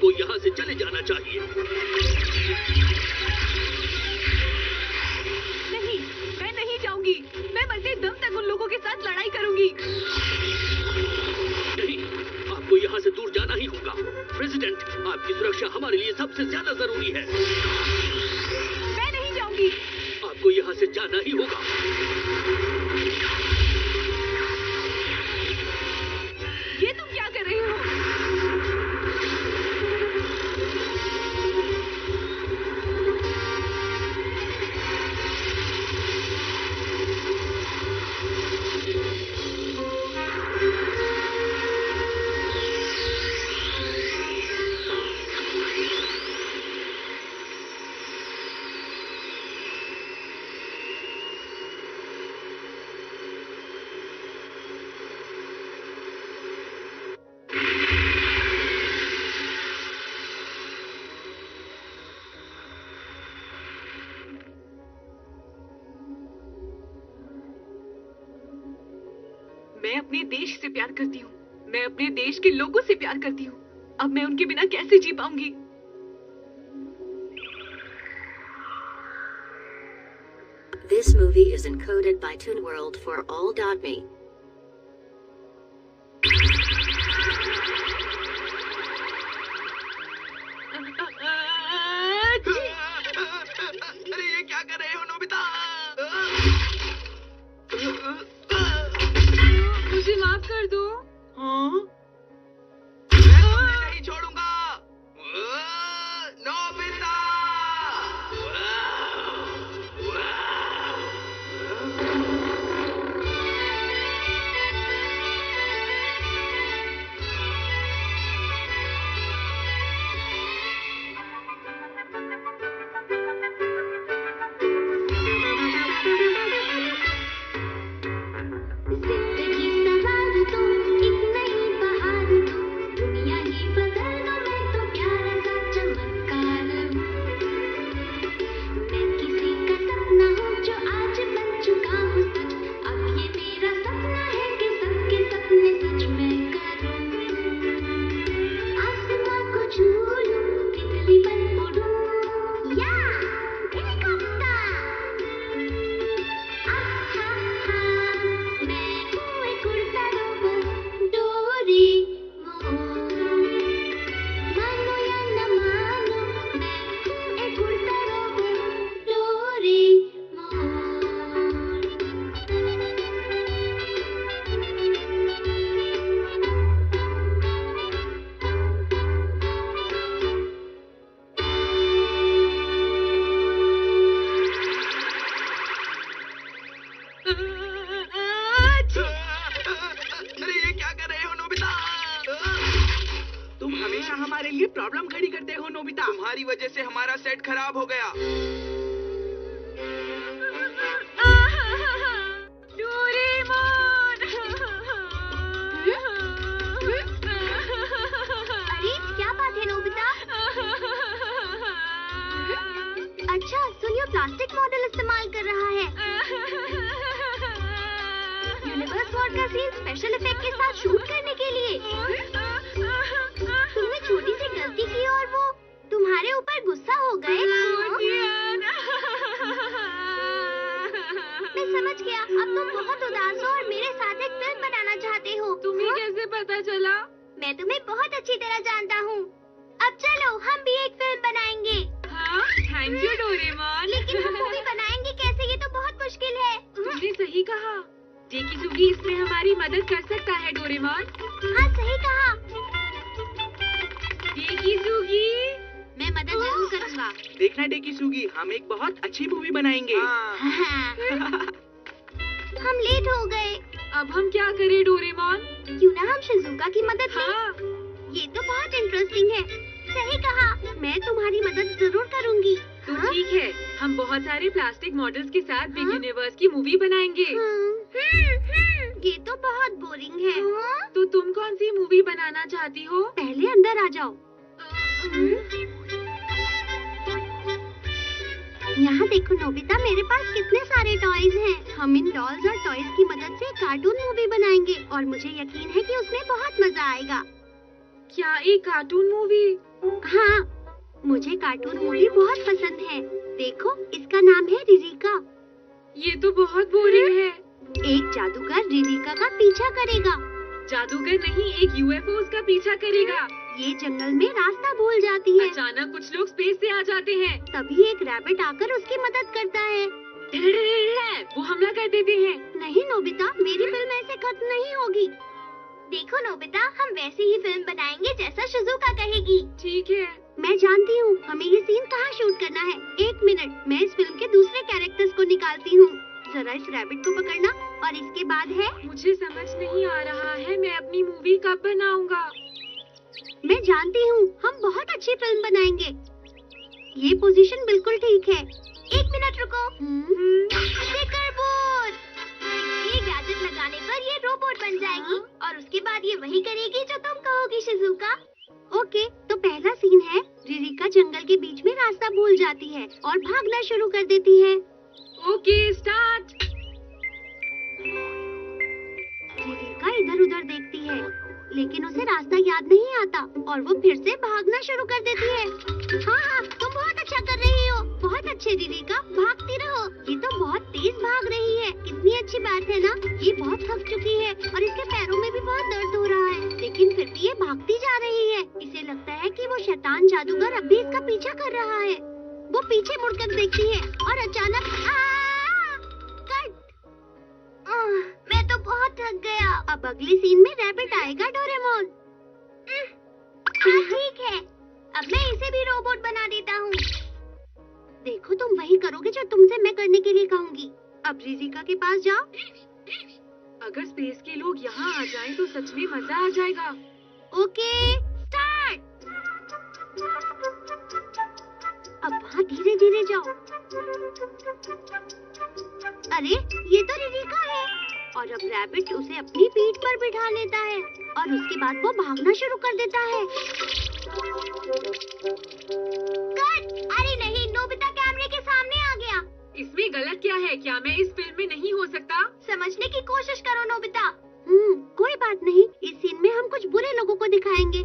आपको यहाँ से चले जाना चाहिए। नहीं, मैं नहीं जाऊंगी। मैं मरते दम तक उन लोगों के साथ लड़ाई करूंगी। नहीं, आपको यहाँ से दूर जाना ही होगा। प्रेसिडेंट, आपकी सुरक्षा हमारे लिए सबसे ज्यादा जरूरी है। मैं नहीं जाऊंगी। आपको यहाँ से जाना ही होगा। ये तुम क्या कर रहे हो? मैं अपने देश से प्यार करती हूँ। मैं अपने देश के लोगों से प्यार करती हूँ। अब मैं उनके बिना कैसे जी पाऊंगी? This movie is encoded by TuneWorld for all.me. अरे ये क्या कर रहे हो नोबिता? मुझे माफ कर दो। हाँ? मैं तुम्हें नहीं छोड़ूंगा। नोबिता! हमारे लिए प्रॉब्लम खड़ी करते हो नोबिता। तुम्हारी वजह से हमारा सेट खराब हो गया। अरे क्या बात है नोबिता? अच्छा, सुनियो प्लास्टिक मॉडल इस्तेमाल कर रहा है। यूनिवर्स वॉर का सीन स्पेशल इफेक्ट के साथ शूट करने के लिए। तुमने छोटी सी गलती की और वो तुम्हारे ऊपर गुस्सा हो गए। मैं समझ गया, अब तुम बहुत उदास हो और मेरे साथ एक फिल्म बनाना चाहते हो। तुम्हें कैसे पता चला? मैं तुम्हें बहुत अच्छी तरह जानता हूँ। अब चलो हम भी एक फिल्म बनाएंगे। हाँ, थैंक यू डोरेमोन। लेकिन हम मूवी बनाएंगे कैसे? ये तो बहुत मुश्किल है। तुमने सही कहा। डेकिसुगी इसमें हमारी मदद कर सकता है डोरेमोन। हाँ सही कहा। डेकिसुगी, मैं मदद जरूर करूँगा। देखना डेकिसुगी, हम एक बहुत अच्छी मूवी बनाएंगे। हम लेट हो गए। अब हम क्या करें डोरेमोन? क्यों ना हम शिजुका की मदद लें? हाँ। ये तो बहुत इंटरेस्टिंग है। सही कहा, मैं तुम्हारी मदद जरूर करूँगी। तो ठीक है, हम बहुत सारे प्लास्टिक मॉडल्स के साथ बिग यूनिवर्स की मूवी बनाएंगे। ये तो बहुत बोरिंग है। तो तुम कौन सी मूवी बनाना चाहती हो? पहले अंदर आ जाओ। यहाँ देखो नोबिता, मेरे पास कितने सारे टॉयज हैं। हम इन डॉल्स और टॉयज की मदद से कार्टून मूवी बनाएंगे और मुझे यकीन है कि उसमें बहुत मजा आएगा। क्या एक कार्टून मूवी? हाँ, मुझे कार्टून मूवी बहुत पसंद है। देखो, इसका नाम है रिरिका। ये तो बहुत बोरिंग है। एक जादूगर रिरिका का पीछा करेगा। जादूगर नहीं, एक यूएफओ का पीछा करेगा। ये जंगल में रास्ता भूल जाती है। अचानक कुछ लोग स्पेस से आ जाते हैं। तभी एक रैबिट आकर उसकी मदद करता है। वो हमला कर देते हैं। नहीं नोबिता, मेरी फिल्म ऐसे खत्म नहीं होगी। देखो नोबिता, हम वैसी ही फिल्म बनाएंगे जैसा शिज़ुका कहेगी। ठीक है। मैं जानती हूँ हमें ये सीन कहाँ शूट करना है। 1 मिनट, मैं इस फिल्म के दूसरे कैरेक्टर्स को निकालती हूँ। जरा इस रैबिट को पकड़ना और इसके बाद है। मुझे समझ नहीं आ रहा है मैं अपनी मूवी कब बनाऊंगा। मैं जानती हूँ हम बहुत अच्छी फिल्म बनाएंगे। ये पोजीशन बिल्कुल ठीक है। 1 मिनट रुको। स्टिकरबोर्ड। ये गैजेट लगाने पर ये रोबोट बन जाएगी और उसके बाद ये वही करेगी जो तुम कहोगी शिज़ुका। ओके, तो पहला सीन है रिरिका जंगल के बीच में रास्ता भूल जाती है और भागना शुरू कर देती है। Okay, start. रिरिका इधर उधर देखती है लेकिन उसे रास्ता याद नहीं आता और वो फिर से भागना शुरू कर देती है। हाँ, तुम बहुत अच्छा कर रही हो। बहुत अच्छे रिरिका, भागती रहो। ये तो बहुत तेज भाग रही है। कितनी अच्छी बात है ना। ये बहुत थक चुकी है और इसके पैरों में भी बहुत दर्द हो रहा है, लेकिन फिर भी ये भागती जा रही है। इसे लगता है कि वो शैतान जादूगर अब भी इसका पीछा कर रहा है। वो पीछे मुड़कर देखती है और अचानक मैं तो बहुत थक गया। अब अगली सीन में रैबिट आएगा डोरेमोन। ठीक है, अब मैं इसे भी रोबोट बना देता हूँ। देखो, तुम वही करोगे जो तुमसे मैं करने के लिए कहूँगी। अब रिजिका के पास जाओ। अगर स्पेस के लोग यहाँ आ जाएं तो सच में मजा आ जाएगा। Okay, start. अब वहाँ धीरे धीरे जाओ। अरे, ये तो रिजिका है। और अब रैबिट उसे अपनी पीठ पर बिठा लेता है और उसके बाद वो भागना शुरू कर देता है। कट! अरे नहीं, नोबिता कैमरे के सामने आ गया। इसमें गलत क्या है? क्या मैं इस फिल्म में नहीं हो सकता? समझने की कोशिश करो नोबिता। कोई बात नहीं, इस सीन में हम कुछ बुरे लोगों को दिखाएंगे।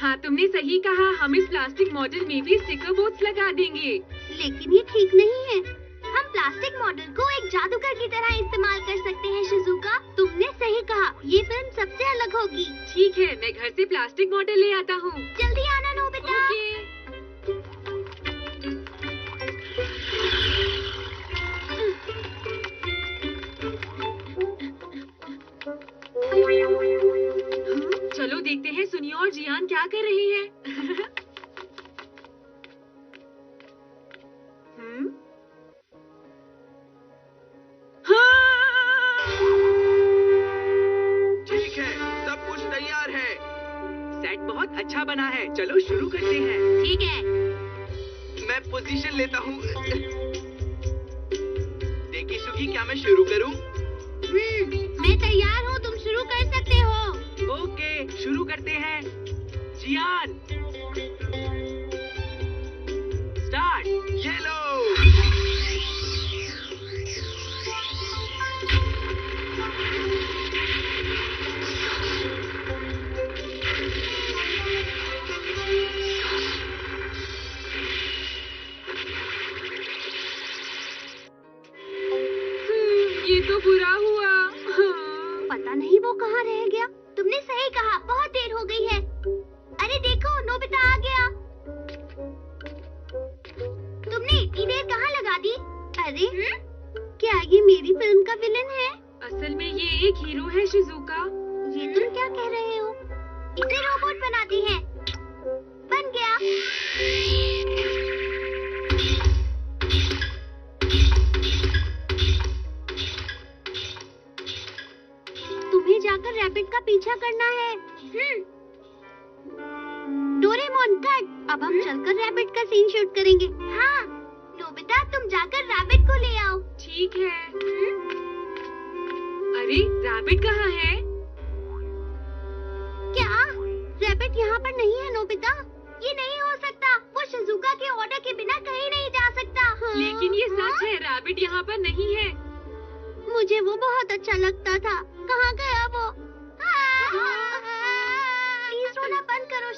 हाँ, तुमने सही कहा। हम इस प्लास्टिक मॉडल में भी स्टिकर बोर्ड्स लगा देंगे। लेकिन ये ठीक नहीं है। हम प्लास्टिक मॉडल को एक जादूगर की तरह इस्तेमाल कर सकते हैं शिज़ुका। तुमने सही कहा, ये फिल्म सबसे अलग होगी। ठीक है, मैं घर से प्लास्टिक मॉडल ले आता हूँ। जल्दी आना नोबिता। चलो देखते हैं सुनियो और जियान क्या कर रही है। ठीक है, सब कुछ तैयार है। सेट बहुत अच्छा बना है। चलो शुरू करते हैं। ठीक है। मैं पोजीशन लेता हूँ। देखी सुगी, क्या मैं शुरू करूँ? मैं तैयार हूँ, तुम शुरू कर सकते हो। ओके, शुरू करते हैं। जियान, स्टार्ट। ये लो। ये तो बुरा हुआ। पता नहीं वो कहाँ रह गया। तुमने सही कहा, बहुत देर हो गई है। अरे देखो, नोबिता आ गया। तुमने इतनी देर कहाँ लगा दी? अरे, क्या ये मेरी फिल्म का विलन है? असल में ये एक हीरो है शिज़ुका। ये तुम क्या कह रहे हो? इसे रोबोट बनाती है। बन गया। तुम्हें जाकर रैबिट का पीछा करना है। Doraemon cut. अब हम चलकर रैबिट का सीन शूट करेंगे। हाँ, नोबिता तुम जाकर रैबिट को ले आओ। ठीक है। अरे, रैबिट कहाँ है? क्या रैबिट यहाँ पर नहीं है नोबिता? ये नहीं हो सकता। वो शिज़ुका के ऑर्डर के बिना कहीं नहीं जा सकता। लेकिन ये सच है, रैबिट यहाँ पर नहीं है। मुझे वो बहुत अच्छा लगता था। कहाँ गया वो? प्लीज रोना बंद करो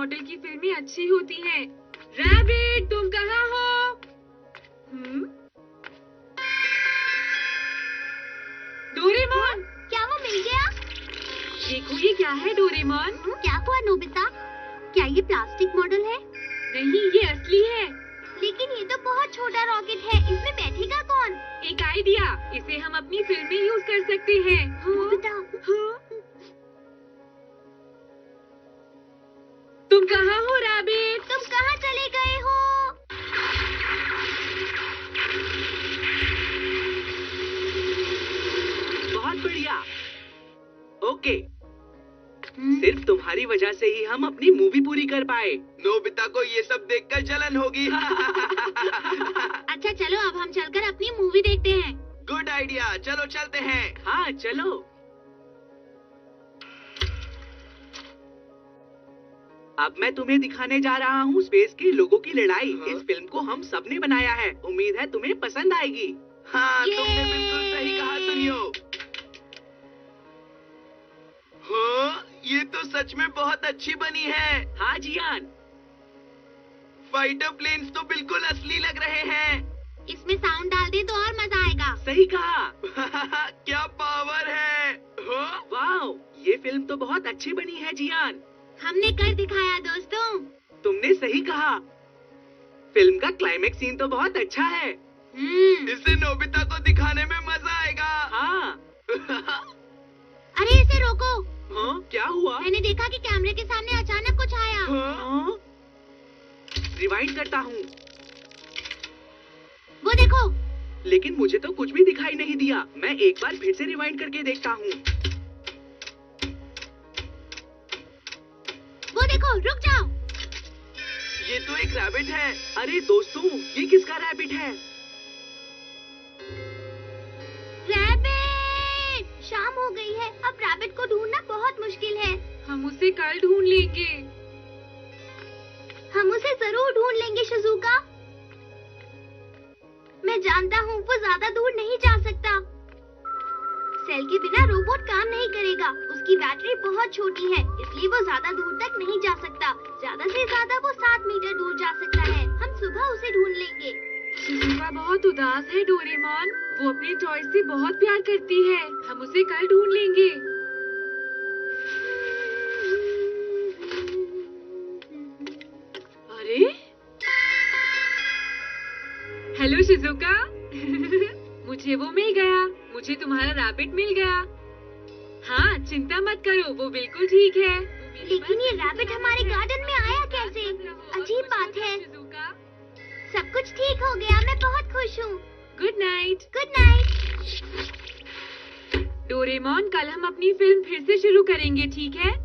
मॉडल की फिल्में अच्छी होती हैं। रैबिट, तुम कहाँ हो? डोरेमोन, क्या वो मिल गया? देखो ये क्या है डोरेमोन? क्या हुआ नोबिता? क्या ये प्लास्टिक मॉडल है? नहीं, ये असली है। लेकिन ये तो बहुत छोटा रॉकेट है, इसमें बैठेगा कौन? एक आइडिया, इसे हम अपनी फिल्म में यूज कर सकते हैं। नोबिता, तुम कहाँ हो रैबिट? तुम कहाँ चले गए हो? बहुत बढ़िया। ओके, सिर्फ तुम्हारी वजह से ही हम अपनी मूवी पूरी कर पाए। नोबिता को ये सब देखकर जलन होगी। अच्छा चलो, अब हम चलकर अपनी मूवी देखते हैं। गुड आइडिया, चलो चलते हैं। हाँ चलो। अब मैं तुम्हें दिखाने जा रहा हूँ स्पेस के लोगों की लड़ाई। इस फिल्म को हम सबने बनाया है, उम्मीद है तुम्हें पसंद आएगी। हाँ, तुमने बिल्कुल सही कहा सुनियो। हाँ, ये तो सच में बहुत अच्छी बनी है। हाँ जियान, फाइटर प्लेन्स तो बिल्कुल असली लग रहे हैं। इसमें साउंड डाल दे तो और मजा आएगा। सही कहा। क्या पावर है। हाँ? वाओ, ये फिल्म तो बहुत अच्छी बनी है जियान। हमने कर दिखाया दोस्तों। तुमने सही कहा। फिल्म का क्लाइमेक्स सीन तो बहुत अच्छा है। इसे नोबिता को दिखाने में मजा आएगा। हाँ। अरे इसे रोको। हाँ, क्या हुआ? मैंने देखा कि कैमरे के सामने अचानक कुछ आया। हाँ? रिवाइंड करता हूँ। वो देखो। लेकिन मुझे तो कुछ भी दिखाई नहीं दिया। मैं एक बार फिर से रिवाइंड करके देखता हूँ। वो देखो, रुक जाओ। ये तो एक रैबिट है। अरे दोस्तों, ये किसका रैबिट है? रैबिट! शाम हो गई है, अब रैबिट को ढूंढना बहुत मुश्किल है। हम उसे कल ढूंढ लेंगे। हम उसे जरूर ढूंढ लेंगे शिजुका। मैं जानता हूँ वो ज्यादा दूर नहीं जा सकता। सेल के बिना रोबोट काम नहीं करेगा। उसकी बैटरी बहुत छोटी है, इसलिए वो ज्यादा दूर तक नहीं जा सकता। ज्यादा से ज्यादा वो 7 मीटर दूर जा सकता है। हम सुबह उसे ढूंढ लेंगे। शिजुका बहुत उदास है डोरेमोन। वो अपने टॉय से बहुत प्यार करती है। हम उसे कल ढूंढ लेंगे। अरे, हेलो शिजुका। मुझे वो मिल गया। मुझे तुम्हारा रैबिट मिल गया। हाँ, चिंता मत करो, वो बिल्कुल ठीक है। लेकिन ये रैबिट हमारे गार्डन में आया कैसे? अजीब बात है। सब कुछ ठीक हो गया, मैं बहुत खुश हूँ। Good night. Good night. Doraemon, कल हम अपनी फिल्म फिर से शुरू करेंगे, ठीक है?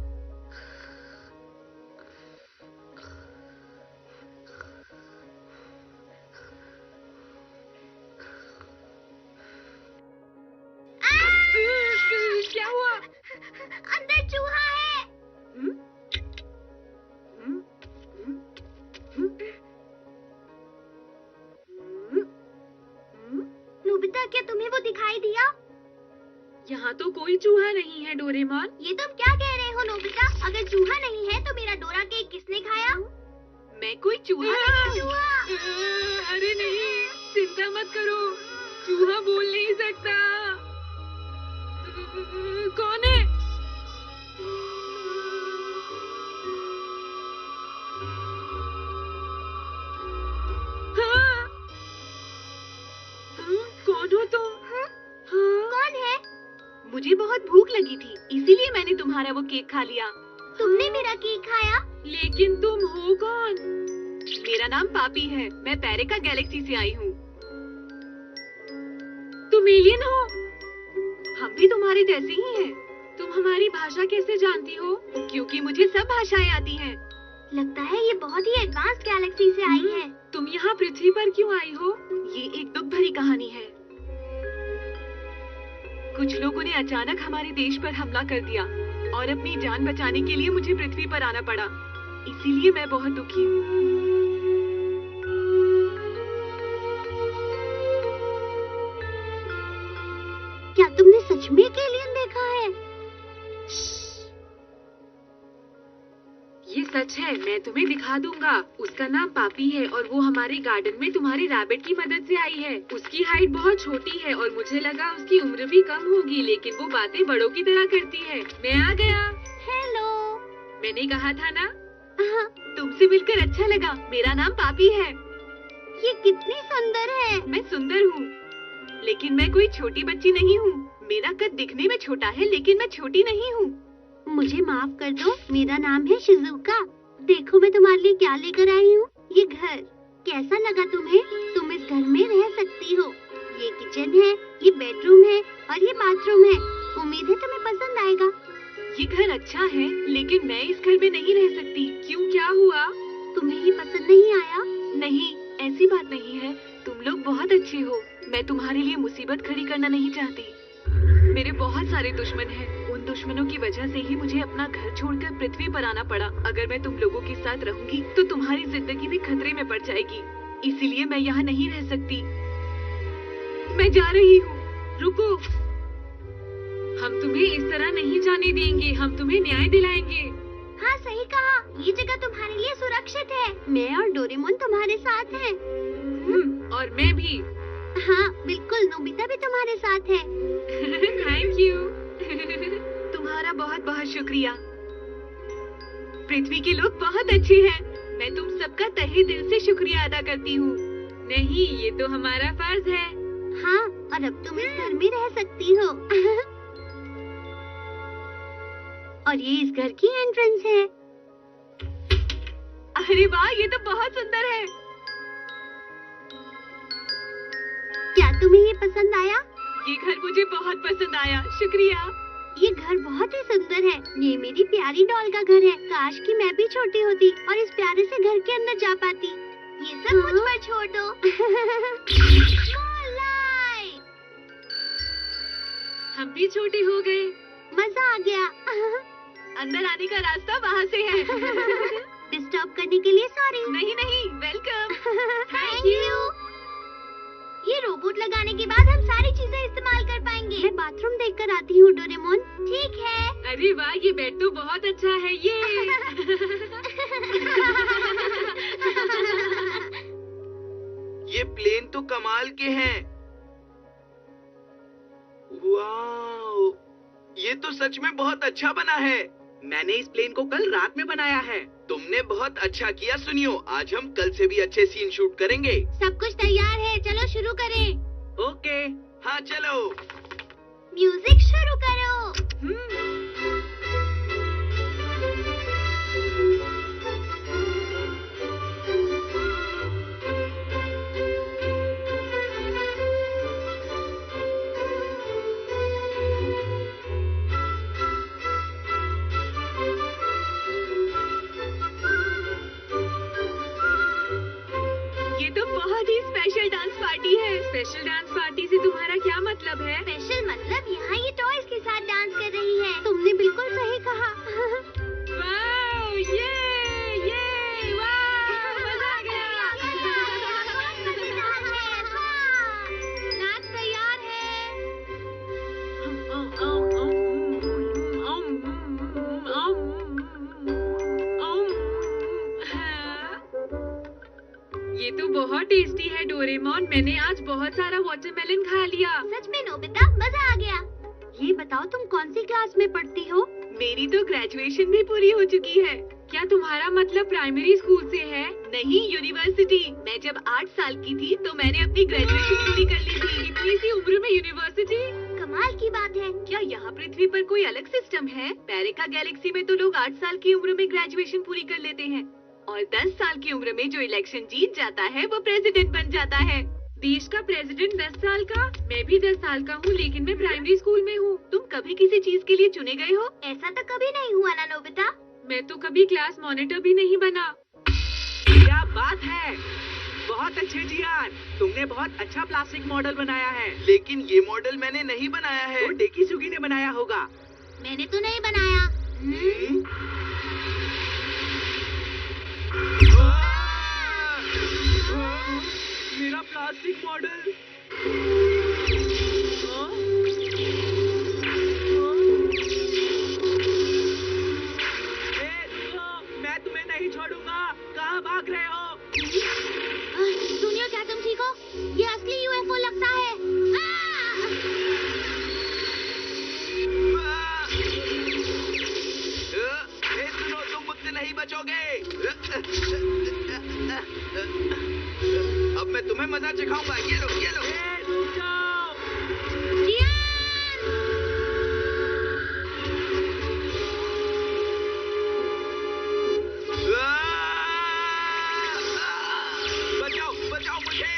क्या हुआ? अंदर चूहा है। नोबिता, क्या तुम्हें वो दिखाई दिया? यहाँ तो कोई चूहा नहीं है डोरेमोन। ये तुम क्या कह रहे हो नोबिता? अगर चूहा नहीं है तो मेरा डोरा केक किसने खाया? मैं कोई चूहा नहीं हूँ। चूहा! अरे नहीं, चिंता मत करो, चूहा बोल नहीं सकता। कौन है? हाँ? कौन हो तुम? हाँ? कौन है? मुझे बहुत भूख लगी थी, इसीलिए मैंने तुम्हारा वो केक खा लिया। तुमने मेरा केक खाया? लेकिन तुम हो कौन? मेरा नाम पापी है, मैं पेरिका गैलेक्सी से आई हूँ। तुम एलियन हो? हम भी तुम्हारे जैसे ही हैं। तुम हमारी भाषा कैसे जानती हो? क्योंकि मुझे सब भाषाएं आती हैं। लगता है ये बहुत ही एडवांस्ड गैलेक्सी से आई है। तुम यहाँ पृथ्वी पर क्यों आई हो? ये एक दुख भरी कहानी है। कुछ लोगों ने अचानक हमारे देश पर हमला कर दिया और अपनी जान बचाने के लिए मुझे पृथ्वी पर आना पड़ा। इसीलिए मैं बहुत दुखी हूँ। क्या तुमने सच में एक एलियन देखा है? ये सच है, मैं तुम्हें दिखा दूंगा। उसका नाम पापी है और वो हमारे गार्डन में तुम्हारी रैबिट की मदद से आई है। उसकी हाइट बहुत छोटी है और मुझे लगा उसकी उम्र भी कम होगी, लेकिन वो बातें बड़ों की तरह करती है। मैं आ गया। हेलो। मैंने कहा था ना, तुमसे मिलकर अच्छा लगा। मेरा नाम पापी है। ये कितनी सुंदर है। मैं सुंदर हूँ, लेकिन मैं कोई छोटी बच्ची नहीं हूँ। मेरा कद दिखने में छोटा है, लेकिन मैं छोटी नहीं हूँ। मुझे माफ कर दो, मेरा नाम है शिजुका। देखो मैं तुम्हारे लिए क्या लेकर आई हूँ। ये घर कैसा लगा तुम्हें? तुम इस घर में रह सकती हो। ये किचन है, ये बेडरूम है और ये बाथरूम है। उम्मीद है तुम्हें पसंद आएगा। ये घर अच्छा है, लेकिन मैं इस घर में नहीं रह सकती। क्यों, क्या हुआ? तुम्हें ये पसंद नहीं आया? नहीं, ऐसी बात नहीं है। तुम लोग बहुत अच्छे हो। मैं तुम्हारे लिए मुसीबत खड़ी करना नहीं चाहती। मेरे बहुत सारे दुश्मन हैं। उन दुश्मनों की वजह से ही मुझे अपना घर छोड़कर पृथ्वी पर आना पड़ा। अगर मैं तुम लोगों के साथ रहूंगी तो तुम्हारी जिंदगी भी खतरे में पड़ जाएगी। इसीलिए मैं यहाँ नहीं रह सकती। मैं जा रही हूँ। रुको, हम तुम्हें इस तरह नहीं जाने देंगे। हम तुम्हें न्याय दिलाएंगे। हाँ सही कहा, ये जगह तुम्हारे लिए सुरक्षित है। मैं और डोरेमोन तुम्हारे साथ हैं। और मैं भी। हाँ बिल्कुल, नोबिता भी तुम्हारे साथ है। Thank you. तुम्हारा बहुत बहुत शुक्रिया। पृथ्वी के लोग बहुत अच्छे हैं। मैं तुम सबका तहे दिल से शुक्रिया अदा करती हूँ। नहीं, ये तो हमारा फर्ज है। हाँ, और अब तुम इस घर में रह सकती हो। और ये इस घर की एंट्रेंस है। अरे वाह, ये तो बहुत सुंदर है। क्या तुम्हें ये पसंद आया? ये घर मुझे बहुत पसंद आया। शुक्रिया। ये घर बहुत ही सुंदर है। ये मेरी प्यारी डॉल का घर है। काश कि मैं भी छोटी होती और इस प्यारे से घर के अंदर जा पाती। ये सब मुझ पर छोड़ दो। हम भी छोटे हो गए। मजा आ गया। अंदर आने का रास्ता वहाँ से है। डिस्टर्ब करने के लिए सॉरी। नहीं नहीं, वेलकम। Thank you. ये रोबोट लगाने के बाद हम सारी चीजें इस्तेमाल कर पाएंगे। मैं बाथरूम देख कर आती हूँ डोरेमोन। ठीक है। अरे वाह, ये बेड तो बहुत अच्छा है। ये ये प्लेन तो कमाल के हैं। वाओ, ये तो सच में बहुत अच्छा बना है। मैंने इस प्लेन को कल रात में बनाया है। तुमने बहुत अच्छा किया। सुनियो, आज हम कल से भी अच्छे सीन शूट करेंगे। सब कुछ तैयार है, चलो शुरू करें। ओके, हाँ चलो। म्यूजिक शुरू करो। स्पेशल डांस पार्टी है। स्पेशल डांस पार्टी से तुम्हारा क्या मतलब है? स्पेशल मतलब यहाँ ये टॉयज के साथ डांस कर रही है। तुमने बिल्कुल सही कहा। वाओ, ये वाह, मजा आ गया। नाच तैयार है। ये तो बहुत टेस्टी है डोरेमोन। मैंने आज बहुत सारा वाटरमेलन खा लिया। सच में नोबिता, मजा आ गया। ये बताओ तुम कौन सी क्लास में पढ़ती हो? मेरी तो ग्रेजुएशन भी पूरी हो चुकी है। क्या तुम्हारा मतलब प्राइमरी स्कूल से है? नहीं, यूनिवर्सिटी। मैं जब 8 साल की थी तो मैंने अपनी ग्रेजुएशन पूरी कर ली थी। इतनी सी उम्र में यूनिवर्सिटी, कमाल की बात है। क्या यहाँ पृथ्वी पर कोई अलग सिस्टम है? पैरेका गैलेक्सी में तो लोग 8 साल की उम्र में ग्रेजुएशन पूरी कर लेते हैं और 10 साल की उम्र में जो इलेक्शन जीत जाता है वो प्रेसिडेंट बन जाता है। देश का प्रेसिडेंट 10 साल का। मैं भी 10 साल का हूँ, लेकिन मैं प्राइमरी स्कूल में हूँ। तुम कभी किसी चीज के लिए चुने गए हो? ऐसा तो कभी नहीं हुआ ना नोबिता। मैं तो कभी क्लास मॉनिटर भी नहीं बना। क्या बात है, बहुत अच्छे जियान। तुमने बहुत अच्छा प्लास्टिक मॉडल बनाया है। लेकिन ये मॉडल मैंने नहीं बनाया है। वो डेकिसुगी ने बनाया होगा। मैंने तो नहीं बनाया। मेरा प्लास्टिक मॉडल। मैं तुम्हें कहाँ भाग रहे हो? सुनियो, क्या तुम ठीक हो? ये असली यूएफओ लगता है। सुनो, तुम मुझसे नहीं बचोगे। अब मैं तुम्हें मजा चखाऊंगा। ये लो, ये लो। बचाओ, बचाओ मुझे।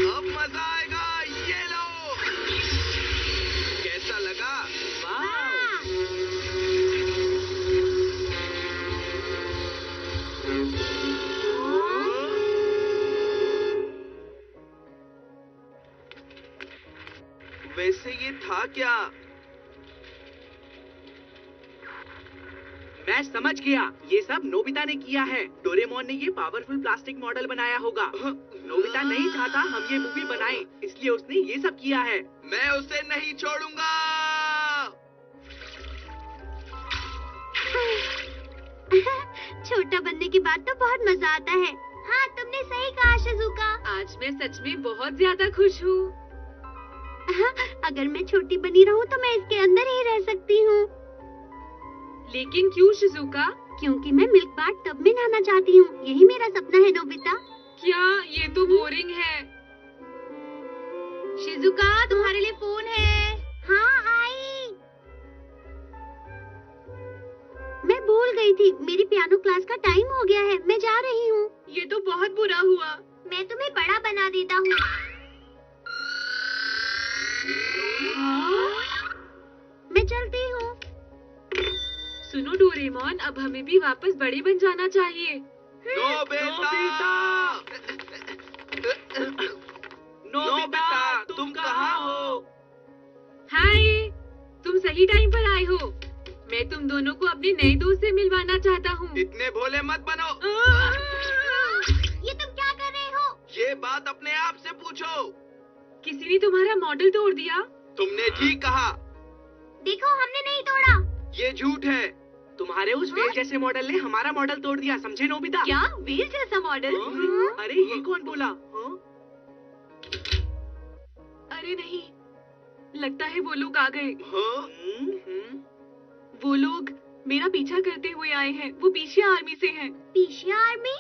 अब मजा आएगा। ये लो। कैसा लगा? वैसे ये था क्या? मैं समझ गया, ये सब नोबिता ने किया है। डोरेमोन ने ये पावरफुल प्लास्टिक मॉडल बनाया होगा। नोबिता नहीं चाहता हम ये मूवी बनाएं, इसलिए उसने ये सब किया है। मैं उसे नहीं छोड़ूंगा। छोटा बनने के बाद तो बहुत मजा आता है। हाँ, तुमने सही कहा शिजुका। आज मैं सच में बहुत ज्यादा खुश हूँ। अगर मैं छोटी बनी रहूं तो मैं इसके अंदर ही रह सकती हूँ। लेकिन क्यों शिजुका? क्योंकि मैं मिल्क बाथ टब में नहाना चाहती हूँ। यही मेरा सपना है नोबिता। क्या? ये तो बोरिंग है। शिजुका, तुम्हारे लिए फोन है। हाँ, आई। मैं भूल गई थी, मेरी पियानो क्लास का टाइम हो गया है। मैं जा रही हूँ। ये तो बहुत बुरा हुआ। मैं तुम्हें बड़ा बना देता हूँ। मैं चलती हूँ। सुनो डोरेमोन, अब हमें भी वापस बड़े बन जाना चाहिए। नोबिता! नोबिता, तुम कहाँ हो? हाय, तुम सही टाइम पर आए हो। मैं तुम दोनों को अपने नए दोस्त से मिलवाना चाहता हूँ। इतने भोले मत बनो। ये तुम क्या कर रहे हो? ये बात अपने आप से पूछो। किसी ने तुम्हारा मॉडल तोड़ दिया? तुमने ठीक कहा। देखो, हमने नहीं तोड़ा। ये झूठ है। तुम्हारे उस वेल जैसे मॉडल ने हमारा मॉडल तोड़ दिया, समझे नोबिता? क्या? वेल जैसा मॉडल? अरे ये कौन बोला? अरे नहीं, लगता है वो लोग आ गए। वो लोग मेरा पीछा करते हुए आए हैं। वो पीशिया आर्मी से हैं। पीशिया आर्मी?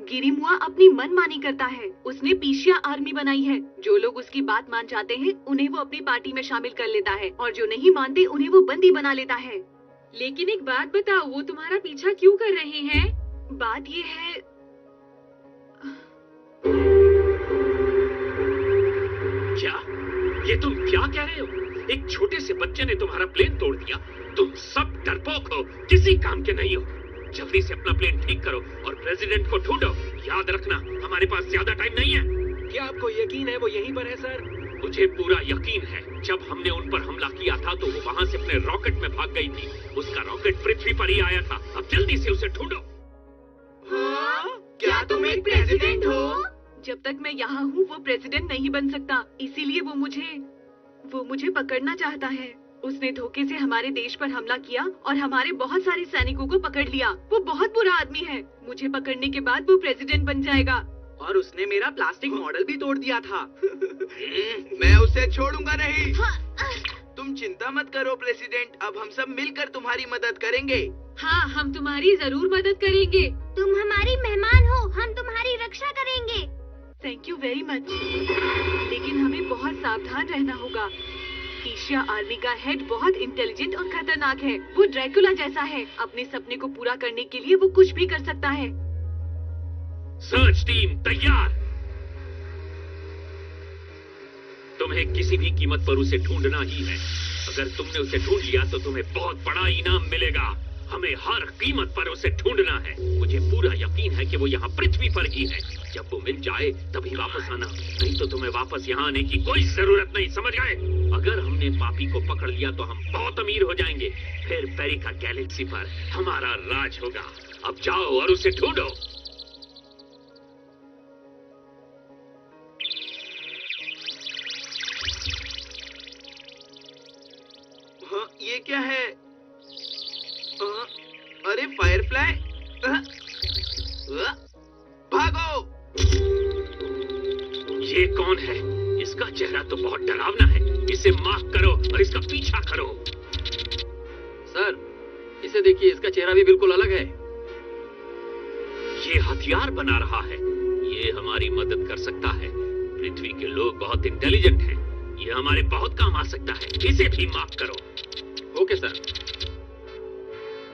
गिरिमुआ अपनी मनमानी करता है। उसने पीशिया आर्मी बनाई है। जो लोग उसकी बात मान जाते हैं उन्हें वो अपनी पार्टी में शामिल कर लेता है, और जो नहीं मानते उन्हें वो बंदी बना लेता है। लेकिन एक बात बताओ, वो तुम्हारा पीछा क्यों कर रहे हैं? बात ये है, क्या? ये तुम क्या कह रहे हो? एक छोटे से बच्चे ने तुम्हारा प्लेन तोड़ दिया। तुम सब डरपोक हो, किसी काम के नहीं हो। जल्दी से अपना प्लेन ठीक करो और प्रेसिडेंट को ढूंढो। याद रखना, हमारे पास ज्यादा टाइम नहीं है। क्या आपको यकीन है वो यहीं पर है सर? मुझे पूरा यकीन है। जब हमने उन पर हमला किया था तो वो वहाँ से अपने रॉकेट में भाग गई थी। उसका रॉकेट पृथ्वी पर ही आया था। अब जल्दी से उसे ढूंढो। क्या तुम एक प्रेसिडेंट हो? जब तक मैं यहाँ हूँ वो प्रेसिडेंट नहीं बन सकता, इसीलिए वो मुझे पकड़ना चाहता है। उसने धोखे से हमारे देश पर हमला किया और हमारे बहुत सारे सैनिकों को पकड़ लिया। वो बहुत बुरा आदमी है। मुझे पकड़ने के बाद वो प्रेसिडेंट बन जाएगा। और उसने मेरा प्लास्टिक मॉडल भी तोड़ दिया था। मैं उसे छोड़ूंगा नहीं। तुम चिंता मत करो प्रेसिडेंट, अब हम सब मिलकर तुम्हारी मदद करेंगे। हाँ, हम तुम्हारी जरूर मदद करेंगे। तुम हमारी मेहमान हो, हम तुम्हारी रक्षा करेंगे। Thank you very much. लेकिन हमें बहुत सावधान रहना होगा। पीशिया आर्मी का हेड बहुत इंटेलिजेंट और खतरनाक है। वो ड्रैकुला जैसा है। अपने सपने को पूरा करने के लिए वो कुछ भी कर सकता है। सर्च टीम तैयार। तुम्हें किसी भी कीमत पर उसे ढूंढना ही है। अगर तुमने उसे ढूंढ लिया तो तुम्हें बहुत बड़ा इनाम मिलेगा। हमें हर कीमत पर उसे ढूंढना है। मुझे पूरा यकीन है कि वो यहाँ पृथ्वी पर ही है। जब वो मिल जाए तभी वापस आना, नहीं तो तुम्हें वापस यहाँ आने की कोई जरूरत नहीं, समझ गए? अगर हमने पापी को पकड़ लिया तो हम बहुत अमीर हो जाएंगे। फिर पेरिका गैलेक्सी पर हमारा राज होगा। अब जाओ और उसे ढूंढो। ये क्या है? अरे फायरफ्लाई! भागो! ये कौन है? इसका चेहरा तो बहुत डरावना है। इसे माफ करो और इसका पीछा करो। सर, इसे देखिए, इसका चेहरा भी बिल्कुल अलग है। ये हथियार बना रहा है। ये हमारी मदद कर सकता है। पृथ्वी के लोग बहुत इंटेलिजेंट हैं। ये हमारे बहुत काम आ सकता है। इसे भी माफ करो। Okay sir.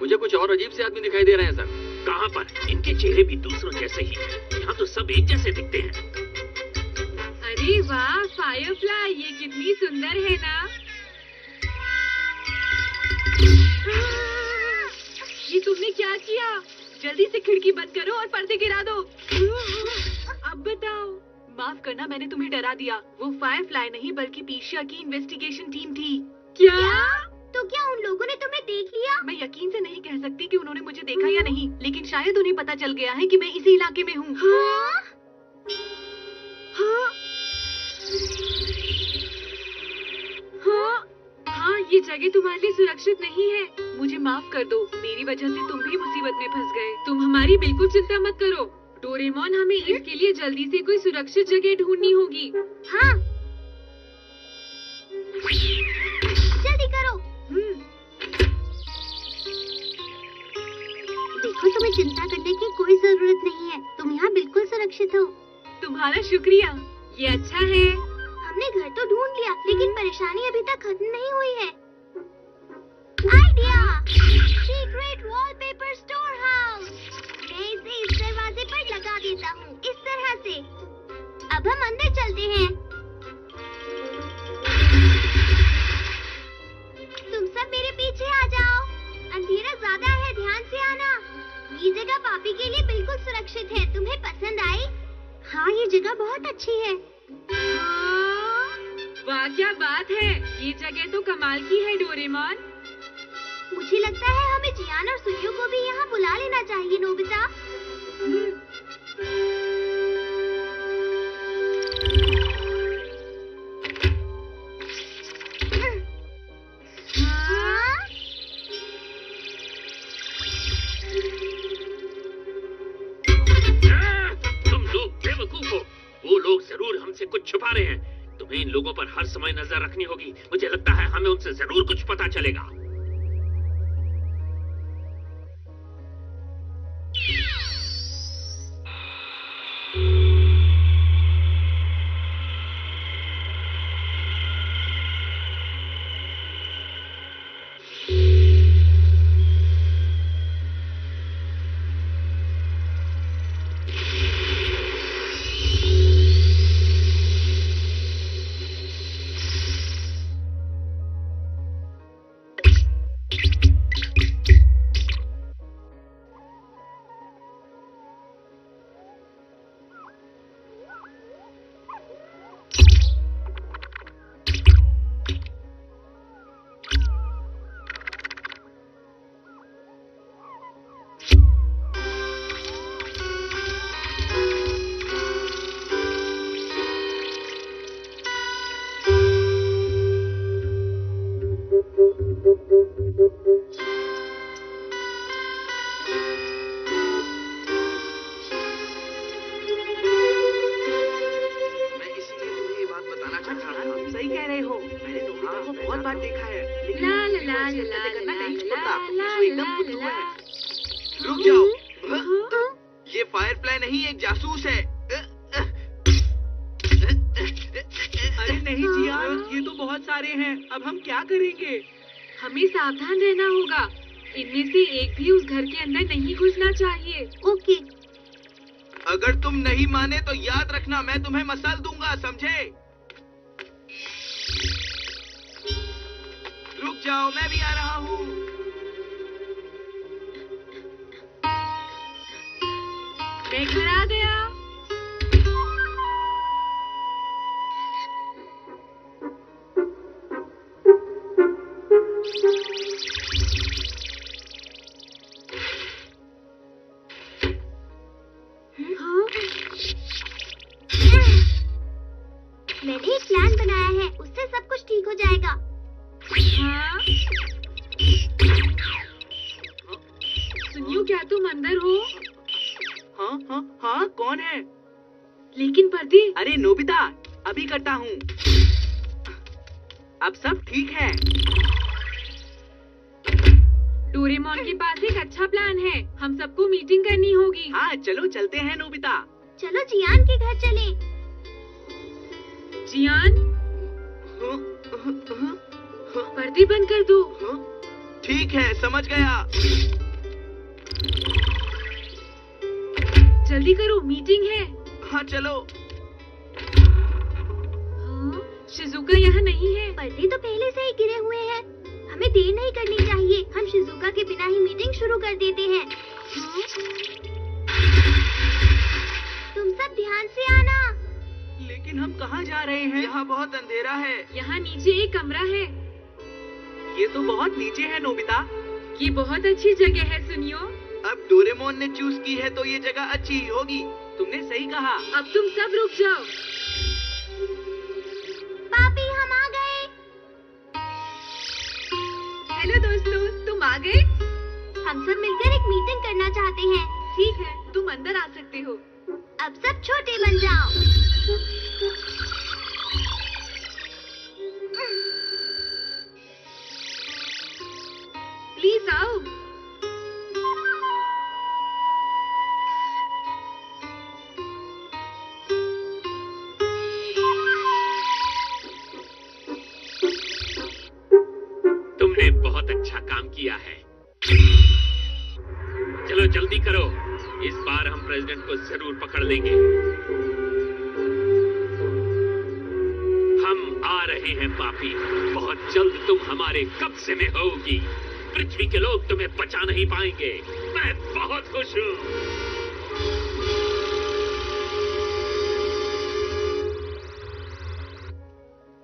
मुझे कुछ और अजीब से आदमी दिखाई दे रहे हैं सर। कहाँ पर? इनके चेहरे भी दूसरों जैसे ही हैं। यहाँ तो सब एक जैसे दिखते हैं। अरे वाह फायरफ्लाई, ये कितनी सुंदर है ना। ये तुमने क्या किया? जल्दी से खिड़की बंद करो और पर्दे गिरा दो। अब बताओ। माफ करना, मैंने तुम्हें डरा दिया। वो फायरफ्लाई नहीं बल्कि पीशिया की इन्वेस्टिगेशन टीम थी। क्या? तो क्या उन लोगों ने तुम्हें देख लिया? मैं यकीन से नहीं कह सकती कि उन्होंने मुझे देखा या नहीं, लेकिन शायद उन्हें पता चल गया है कि मैं इसी इलाके में हूँ। हाँ? हाँ? हाँ? हाँ, ये जगह तुम्हारे लिए सुरक्षित नहीं है। मुझे माफ कर दो, मेरी वजह से तुम भी मुसीबत में फंस गए। तुम हमारी बिल्कुल चिंता मत करो डोरेमोन, हमें इसके लिए जल्दी से कोई सुरक्षित जगह ढूंढनी होगी। हाँ, जल्दी करो। देखो, तुम्हें चिंता करने की कोई जरूरत नहीं है। तुम यहाँ बिल्कुल सुरक्षित हो। तुम्हारा शुक्रिया, ये अच्छा है। हमने घर तो ढूंढ लिया, लेकिन परेशानी अभी तक खत्म नहीं हुई है। Idea! Secret wallpaper store house. मैं इसे इस दरवाजे पर लगा देता हूँ, इस तरह से। अब हम अंदर चलते हैं। तुम सब मेरे पीछे आ जाओ। अंधेरा ज्यादा है, ध्यान से आना। ये जगह पापी के लिए बिल्कुल सुरक्षित है। तुम्हें पसंद आई? हाँ, ये जगह बहुत अच्छी है। वाह, क्या बात है। ये जगह तो कमाल की है डोरेमोन। मुझे लगता है हमें जियान और सुनियो को भी यहाँ बुला लेना चाहिए, नोबिता। तुम लोग बेवकूफ हो। वो लोग जरूर हमसे कुछ छुपा रहे हैं। तुम्हें इन लोगों पर हर समय नजर रखनी होगी। मुझे लगता है हमें उनसे जरूर कुछ पता चलेगा। सही कह रहे हो। मैंने नोबिता को बहुत बार देखा है, लेकिन ला ला ला ऐसे ला हरकतें करना ला नहीं ला छोड़ता। ला वो एकदम ला बुद्धू ला। है। रुक जाओ। ये फायरफ्लाई नहीं, एक जासूस है। अरे नहीं जियान, ये तो बहुत सारे हैं। अब हम क्या करेंगे? हमें सावधान रहना होगा। इनमें से एक भी उस घर के अंदर नहीं घुसना चाहिए। ओके। अगर तुम नहीं माने तो याद रखना, मैं तुम्हें मसल दूंगा, समझे? रुक जाओ, मैं भी आ रहा हूँ। मैं घर आ गया। मैंने एक प्लान बनाया है, उससे सब कुछ ठीक हो जाएगा। हाँ? लेकिन पर्दी। अरे नोबिता, अभी करता हूँ। अब सब ठीक है। डोरेमोन के पास एक अच्छा प्लान है। हम सबको मीटिंग करनी होगी। हाँ चलो चलते हैं नोबिता। चलो जियान के घर चले। जियान, पर्दे बंद कर दो। ठीक है, समझ गया। जल्दी करो, मीटिंग है। हाँ चलो। हाँ, शिजुका यहाँ नहीं है। पर्दे तो पहले से ही गिरे हुए हैं। हमें देर नहीं करनी चाहिए। हम शिजुका के बिना ही मीटिंग शुरू कर देते हैं। तुम सब ध्यान से आना। लेकिन हम कहाँ जा रहे हैं? यहाँ बहुत अंधेरा है। यहाँ नीचे एक कमरा है। ये तो बहुत नीचे है नोबिता। ये बहुत अच्छी जगह है, सुनियो। अब डोरेमोन ने चूज की है तो ये जगह अच्छी ही होगी। तुमने सही कहा। अब तुम सब रुक जाओ। पापी, हम आ गए। हेलो दोस्तों, तुम आ गए? हम सब मिलकर एक मीटिंग करना चाहते हैं। ठीक है, तुम अंदर आ सकते हो। अब सब छोटे बन जाओ। प्लीज आओ। तुमने बहुत अच्छा काम किया है। चलो जल्दी करो, इस बार हम प्रेसिडेंट को जरूर पकड़ लेंगे। हम आ रहे हैं पापी, बहुत जल्द तुम हमारे कब्जे में होगी। पृथ्वी के लोग तुम्हें बचा नहीं पाएंगे। मैं बहुत खुश हूँ।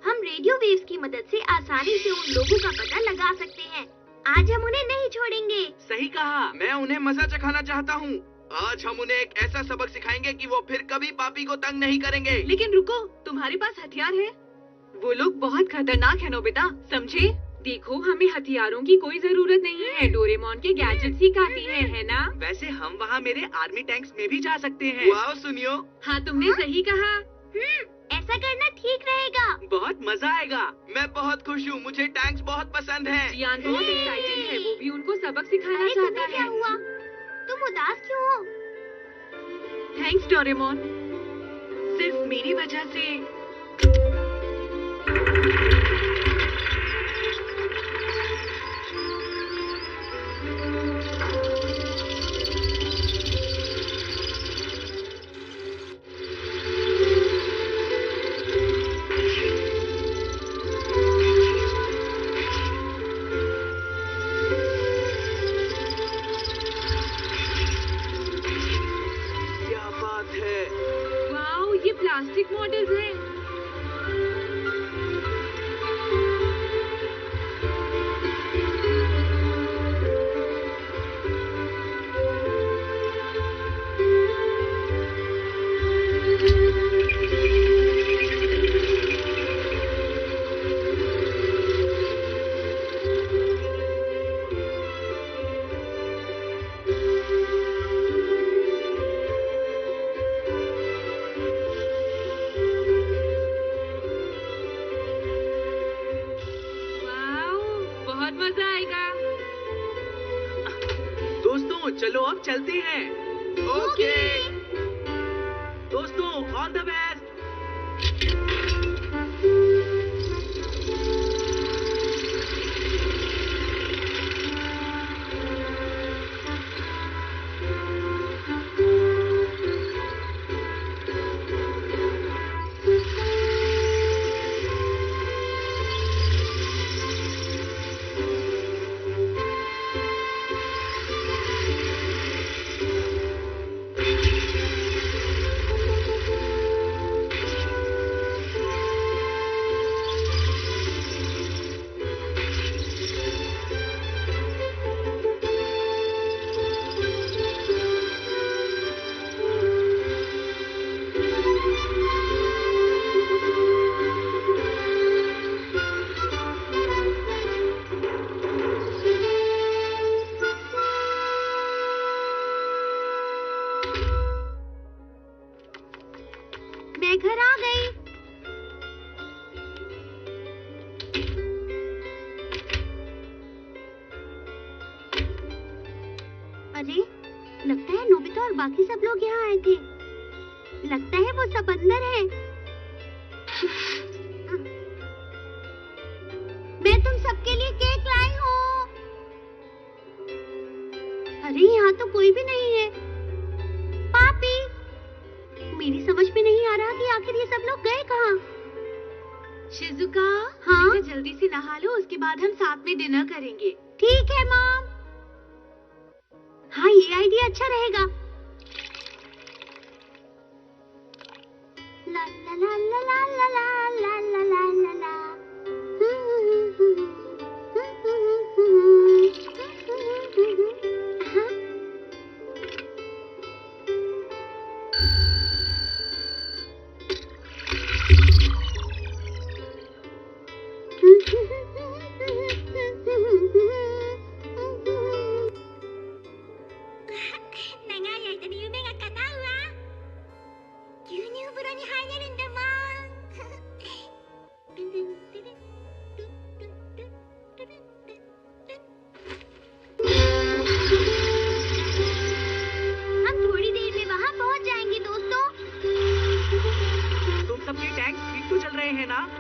हम रेडियो वेव्स की मदद से आसानी से उन लोगों का पता लगा सकते हैं। आज हम उन्हें नहीं छोड़ेंगे। सही कहा। मैं उन्हें मजा चखाना चाहता हूँ। आज हम उन्हें एक ऐसा सबक सिखाएंगे कि वो फिर कभी पापी को तंग नहीं करेंगे। लेकिन रुको, तुम्हारे पास हथियार है? वो लोग बहुत खतरनाक है नोबिता, समझे? देखो, हमें हथियारों की कोई जरूरत नहीं है। डोरेमोन के गैजेट्स ही काफी है ना? वैसे हम वहाँ मेरे आर्मी टैंक्स में भी जा सकते हैं। वाह सुनियो। हाँ, तुमने सही कहा। ऐसा करना ठीक रहेगा। बहुत मजा आएगा। मैं बहुत खुश हूँ। मुझे टैंक्स बहुत पसंद हैं। जियान बहुत एक्साइटेड है। वो भी उनको सबक सिखाना अरे चाहता तुम्हें क्या है। हुआ? तुम उदास क्यों हो? थैंक्स डोरेमोन, सिर्फ मेरी वजह से। क्या बात है। वाओ, ये प्लास्टिक मॉडल्स हैं। वाओ, बहुत मजा आएगा। दोस्तों चलो अब चलते हैं। ओके। दोस्तों ऑल द बेस्ट। अरे, लगता है नोबिता और बाकी सब लोग यहाँ आए थे। लगता है वो सब अंदर है। मैं तुम सबके लिए केक लाई हूँ। अरे यहाँ तो कोई भी नहीं है। पापी, मेरी समझ में नहीं आ रहा कि आखिर ये सब लोग गए कहाँ। शिजुका, हाँ? जल्दी से नहा लो, उसके बाद हम साथ में डिनर करेंगे। ठीक है मॉम। हाँ, ये आइडिया अच्छा रहेगा। ला ला ला ला ला ला ला ला ला ला ला।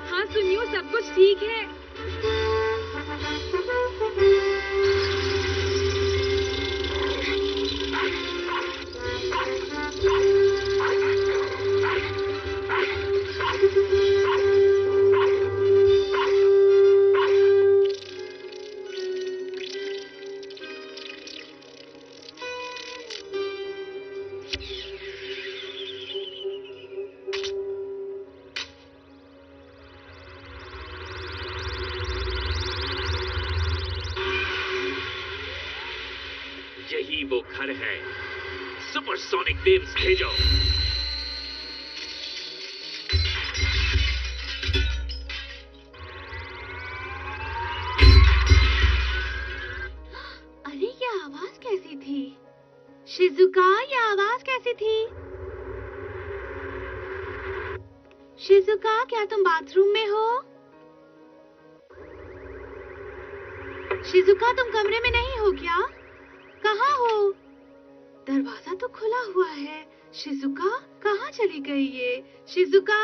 हाँ सुनियो, सब कुछ ठीक है। यही वो घर है। सुपरसोनिक वेव्स भेजो। अरे ये आवाज कैसी थी? शिजुका, ये आवाज कैसी थी? शिजुका, क्या तुम बाथरूम में हो? शिजुका, तुम कमरे में नहीं हो क्या? कहाँ हो? दरवाजा तो खुला हुआ है। शिजुका, कहाँ चली गई ये? शिजुका,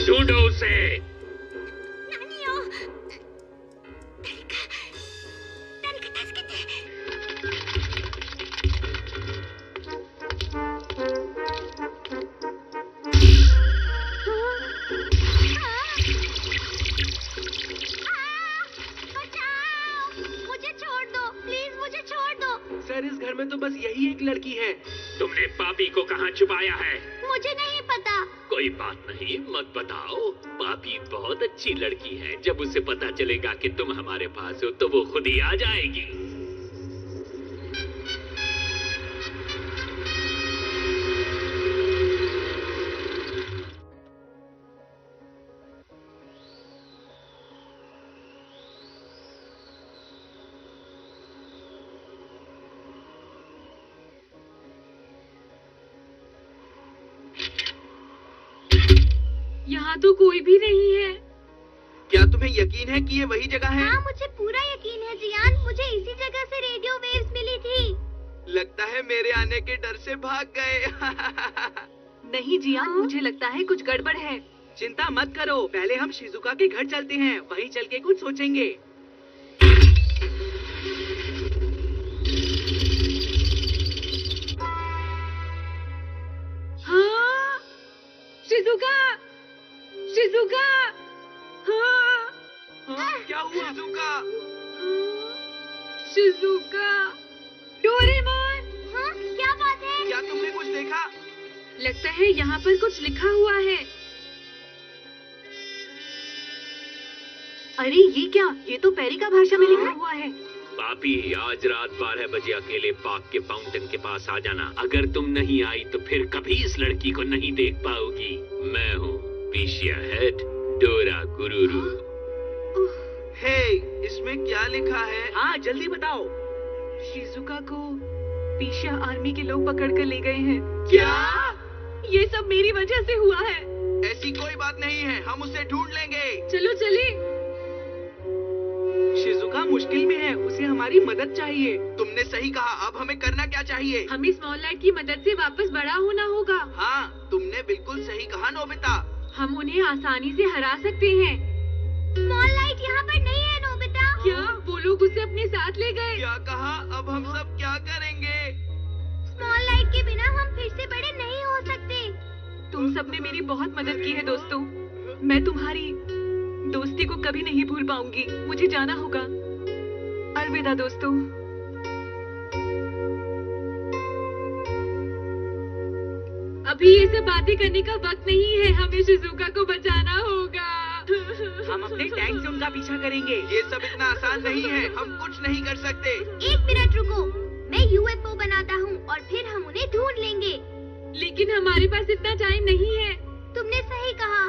ढूंढो उसे। सर, इस घर में तो बस यही एक लड़की है। तुमने पापी को कहाँ छुपाया है? मुझे नहीं पता। कोई बात नहीं, मत बताओ। पापी बहुत अच्छी लड़की है। जब उसे पता चलेगा कि तुम हमारे पास हो तो वो खुद ही आ जाएगी। यहाँ तो कोई भी नहीं है। क्या तुम्हें यकीन है कि ये वही जगह है? हाँ, मुझे पूरा यकीन है जियान। मुझे इसी जगह से रेडियो वेव्स मिली थी। लगता है मेरे आने के डर से भाग गए। नहीं जियान, मुझे लगता है कुछ गड़बड़ है। चिंता मत करो, पहले हम शिजुका के घर चलते हैं, वहीं चल के कुछ सोचेंगे। हाँ, शिजुका, शिजुका, हाँ। हाँ, क्या हुआ? Shizuka, Shizuka, Doraemon. हाँ, क्या बात है? क्या तुमने कुछ देखा? लगता है यहाँ पर कुछ लिखा हुआ है। अरे ये क्या? ये तो पेरिका भाषा में लिखा हुआ है। पापी, आज रात 12 बजे अकेले पार्क के फाउंटेन के पास आ जाना। अगर तुम नहीं आई तो फिर कभी इस लड़की को नहीं देख पाओगी। मैं हूँ पीशिया हेड डोरा गुरुरु। हे, इसमें क्या लिखा है? हाँ, जल्दी बताओ। शिजुका को पीशिया आर्मी के लोग पकड़ कर ले गए हैं। क्या? ये सब मेरी वजह से हुआ है। ऐसी कोई बात नहीं है, हम उसे ढूंढ लेंगे। चलो चले। शिजुका मुश्किल में है, उसे हमारी मदद चाहिए। तुमने सही कहा, अब हमें करना क्या चाहिए? हमें स्मॉल लाइट की मदद से वापस बड़ा होना होगा। हाँ, तुमने बिल्कुल सही कहा नोबिता। हम उन्हें आसानी से हरा सकते हैं। स्मॉल लाइट यहाँ पर नहीं है नोबिता। क्या वो लोग उसे अपने साथ ले गए? क्या कहा? अब हम सब क्या करेंगे? स्मॉल लाइट के बिना हम फिर से बड़े नहीं हो सकते। तुम सबने मेरी बहुत मदद की है दोस्तों। मैं तुम्हारी दोस्ती को कभी नहीं भूल पाऊंगी। मुझे जाना होगा। अलविदा दोस्तों। अभी ये सब बातें करने का वक्त नहीं है। हमें शिजुका को बचाना होगा। हम अपने टैंक से उनका पीछा करेंगे। ये सब इतना आसान नहीं है, हम कुछ नहीं कर सकते। 1 मिनट रुको, मैं यूएफओ बनाता हूँ और फिर हम उन्हें ढूंढ लेंगे। लेकिन हमारे पास इतना टाइम नहीं है। तुमने सही कहा,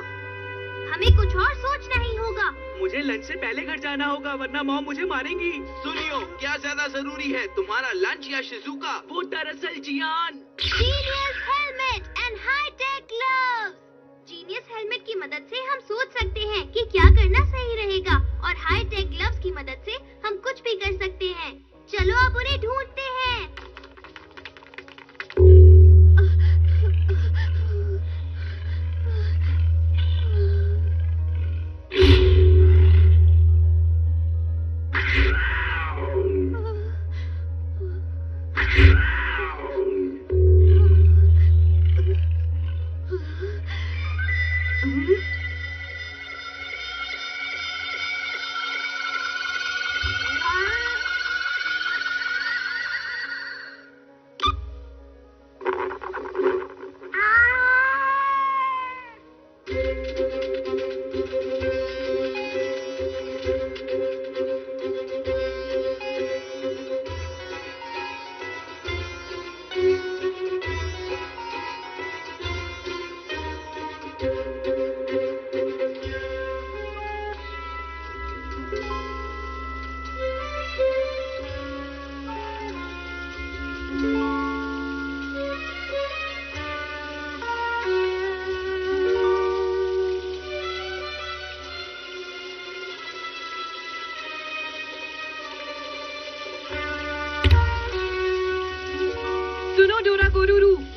हमें कुछ और सोचना ही होगा। मुझे लंच से पहले घर जाना होगा, वरना मॉम मुझे मारेंगी। सुनियो, क्या ज्यादा जरूरी है, तुम्हारा लंच या शिजुका? वो दरअसल Gian. Genius helmet and high tech gloves. Genius helmet की मदद से हम सोच सकते हैं कि क्या करना सही रहेगा, और हाई टेक ग्लव्स की मदद से हम कुछ भी कर सकते हैं। चलो अब उन्हें ढूंढते हैं।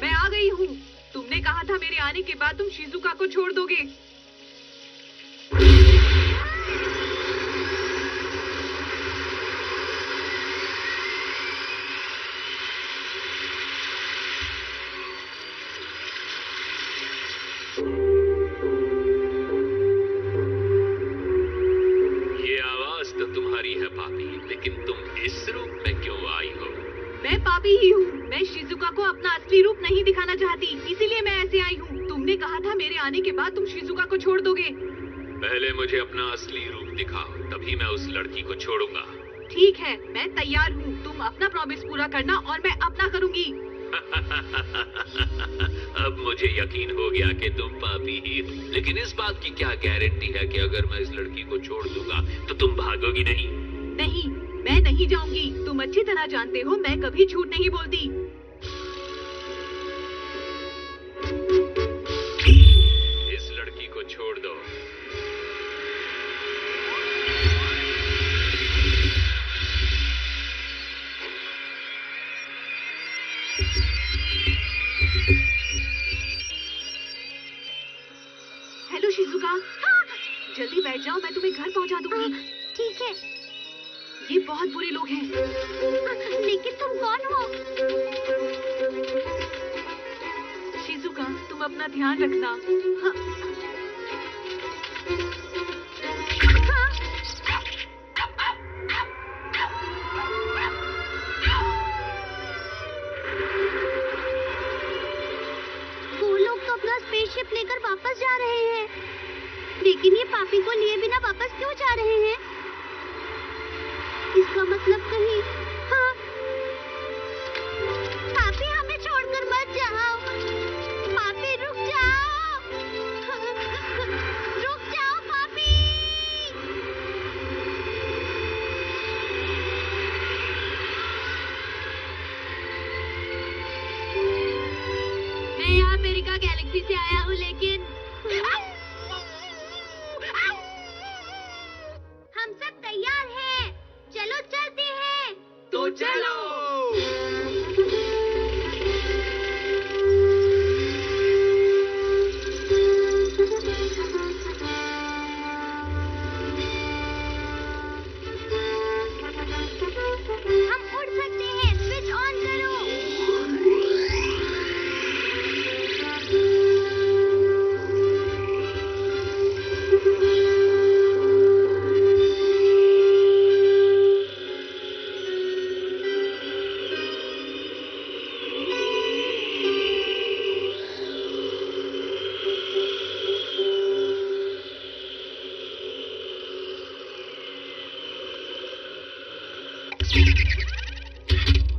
मैं आ गई हूँ। तुमने कहा था मेरे आने के बाद तुम शिजुका को छोड़ दोगे। ये आवाज तो तुम्हारी है पापी, लेकिन तुम इस रूप में क्यों आई हो? मैं पापी ही हूँ। मैं शिजुका को अपना असली रूप नहीं दिखाना चाहती, इसीलिए मैं ऐसे आई हूँ। तुमने कहा था मेरे आने के बाद तुम शिजुका को छोड़ दोगे। पहले मुझे अपना असली रूप दिखाओ, तभी मैं उस लड़की को छोड़ूंगा। ठीक है, मैं तैयार हूँ। तुम अपना प्रॉमिस पूरा करना और मैं अपना करूँगी। अब मुझे यकीन हो गया कि तुम पापी ही हो, लेकिन इस बात की क्या गारंटी है कि अगर मैं इस लड़की को छोड़ दूंगा तो तुम भागोगी नहीं? नहीं, मैं नहीं जाऊंगी। तुम अच्छी तरह जानते हो मैं कभी झूठ नहीं बोलती। इस लड़की को छोड़ दो। Hello Shizuka. हाँ। जल्दी बैठ जाओ, मैं तुम्हें घर पहुंचा दूंगी। ठीक है। ये बहुत बुरे लोग हैं। लेकिन तुम कौन हो? शिजुका, तुम अपना ध्यान रखना। हाँ। पापी को लिए बिना वापस क्यों जा रहे हैं? इसका मतलब कहीं हाँ पापी हमें छोड़कर मत जाओ। पापी रुक जाओ। रुक जाओ पापी। मैं यहाँ अमेरिका गैलेक्सी से आया हूँ लेकिन हम सब तैयार हैं। चलो चलते हैं। तो चलो। हम उड़ सकते हैं। स्विच ऑन करो।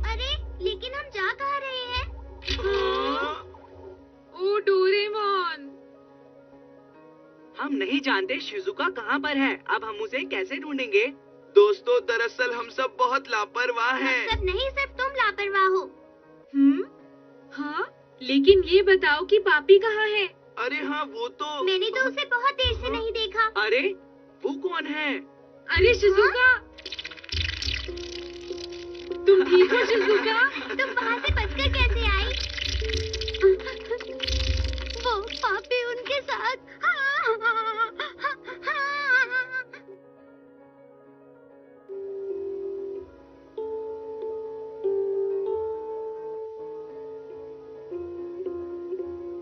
अरे लेकिन हम जा कहाँ रहे हैं? ओ डोरेमोन। हम नहीं जानते शिजुका कहाँ पर है। अब हम उसे कैसे ढूंढेंगे? दोस्तों, दरअसल हम सब बहुत लापरवाह हैं। सब नहीं, सिर्फ तुम लापरवाह हो। हाँ, लेकिन ये बताओ कि पापी कहाँ है? अरे हाँ, वो तो मैंने तो उसे बहुत देर से नहीं देखा। अरे वो कौन है? अरे शिजुका, तुम ठीक हो शिजुका? तुम वहाँ से बचकर कैसे आई? वो पापी उनके साथ।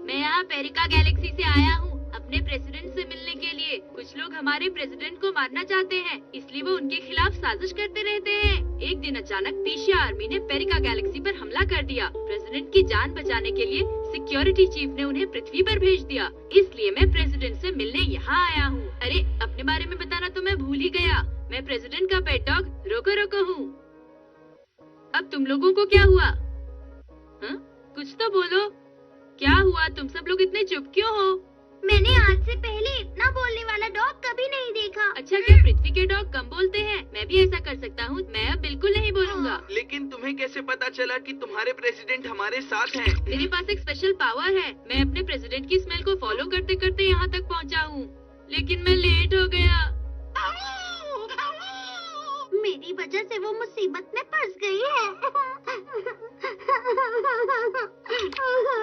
मैं यहाँ अमेरिका गैलेक्सी से आया हूँ अपने प्रेसिडेंट से मिलने के लिए। कुछ लोग हमारे प्रेसिडेंट को मारना चाहते हैं, इसलिए वो उनके खिलाफ साजिश करते रहते हैं। एक दिन अचानक पीशिया आर्मी ने पेरिका गैलेक्सी पर हमला कर दिया। प्रेसिडेंट की जान बचाने के लिए सिक्योरिटी चीफ ने उन्हें पृथ्वी पर भेज दिया, इसलिए मैं प्रेसिडेंट से मिलने यहाँ आया हूँ। अरे अपने बारे में बताना तो मैं भूल ही गया। मैं प्रेसिडेंट का पेट डॉग रोको रोको हूँ। अब तुम लोगों को क्या हुआ? हाँ? कुछ तो बोलो, क्या हुआ? तुम सब लोग इतने चुप क्यों हो? मैंने आज से पहले इतना बोलने वाला डॉग कभी नहीं देखा। अच्छा, क्या पृथ्वी के डॉग कम बोलते हैं? मैं भी ऐसा कर सकता हूँ। मैं अब बिल्कुल नहीं बोलूँगा। लेकिन तुम्हें कैसे पता चला कि तुम्हारे प्रेसिडेंट हमारे साथ हैं? मेरे पास एक स्पेशल पावर है। मैं अपने प्रेसिडेंट की स्मेल को फॉलो करते करते यहाँ तक पहुँचा हूँ, लेकिन मैं लेट हो गया। मेरी वजह से वो मुसीबत में फंस गई है।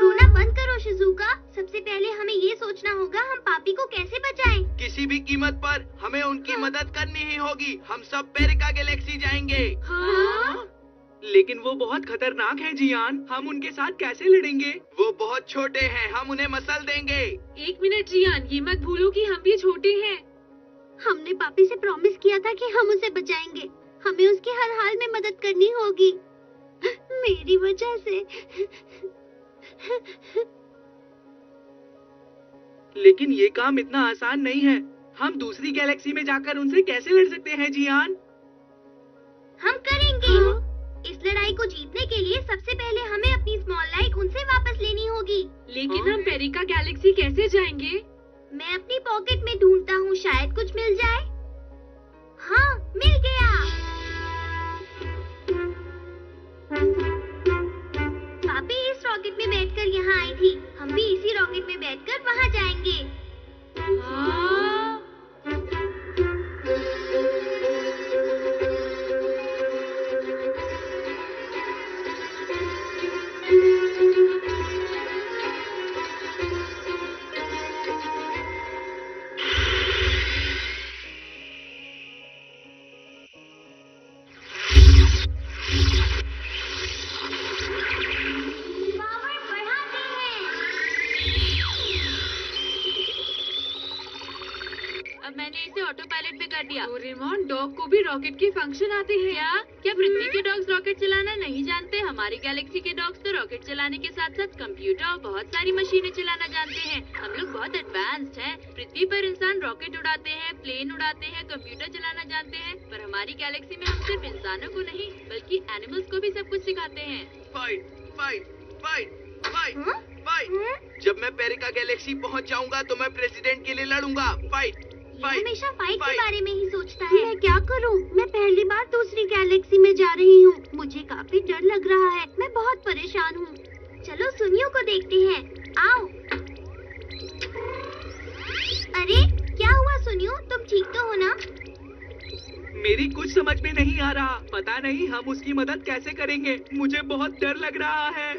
रोना बंद करो शिजुका। सबसे पहले हमें ये सोचना होगा हम पापी को कैसे बचाएं। किसी भी कीमत पर हमें उनकी मदद करनी ही होगी। हम सब पेरिका गैलेक्सी जाएंगे। हाँ? लेकिन वो बहुत खतरनाक है जियान। हम उनके साथ कैसे लड़ेंगे? वो बहुत छोटे हैं, हम उन्हें मसल देंगे। एक मिनट जियान, ये मत भूलो कि हम भी छोटे हैं। हमने पापी से प्रॉमिस किया था कि हम उसे बचाएंगे। हमें उसकी हर हाल में मदद करनी होगी। मेरी वजह से। लेकिन ये काम इतना आसान नहीं है। हम दूसरी गैलेक्सी में जाकर उनसे कैसे लड़ सकते हैं जियान? हम करेंगे। इस लड़ाई को जीतने के लिए सबसे पहले हमें अपनी स्मॉल लाइट उनसे वापस लेनी होगी। लेकिन हम पेरिका गैलेक्सी कैसे जाएंगे? मैं अपनी पॉकेट में ढूंढता हूँ, शायद कुछ मिल जाए। हाँ, मिल गया। पापी इस रॉकेट में बैठकर यहाँ आई थी। हम भी इसी रॉकेट में बैठकर वहाँ जाएंगे। हाँ? ऑटो पायलट पे कर दिया। डोरेमोन, डॉग को भी रॉकेट के फंक्शन आते हैं यार। क्या पृथ्वी के डॉग्स रॉकेट चलाना नहीं जानते? हमारी गैलेक्सी के डॉग्स तो रॉकेट चलाने के साथ साथ कंप्यूटर और बहुत सारी मशीनें चलाना जानते हैं। हम लोग बहुत एडवांस्ड हैं। पृथ्वी पर इंसान रॉकेट उड़ाते हैं, प्लेन उड़ाते हैं, कंप्यूटर चलाना जानते हैं, पर हमारी गैलेक्सी में हम सिर्फ इंसानों को नहीं बल्कि एनिमल्स को भी सब कुछ सिखाते हैं। Fight fight fight fight fight. जब मैं पेरिका गैलेक्सी पहुंच जाऊंगा तो मैं प्रेसिडेंट के लिए लड़ूंगा। फाइट ये हमेशा फाइट के बारे में ही सोचता है। मैं क्या करूं? मैं पहली बार दूसरी गैलेक्सी में जा रही हूं। मुझे काफी डर लग रहा है। मैं बहुत परेशान हूं। चलो सुनियो को देखते हैं। आओ। अरे क्या हुआ सुनियो? तुम ठीक तो हो ना? मेरी कुछ समझ में नहीं आ रहा। पता नहीं हम उसकी मदद कैसे करेंगे। मुझे बहुत डर लग रहा है।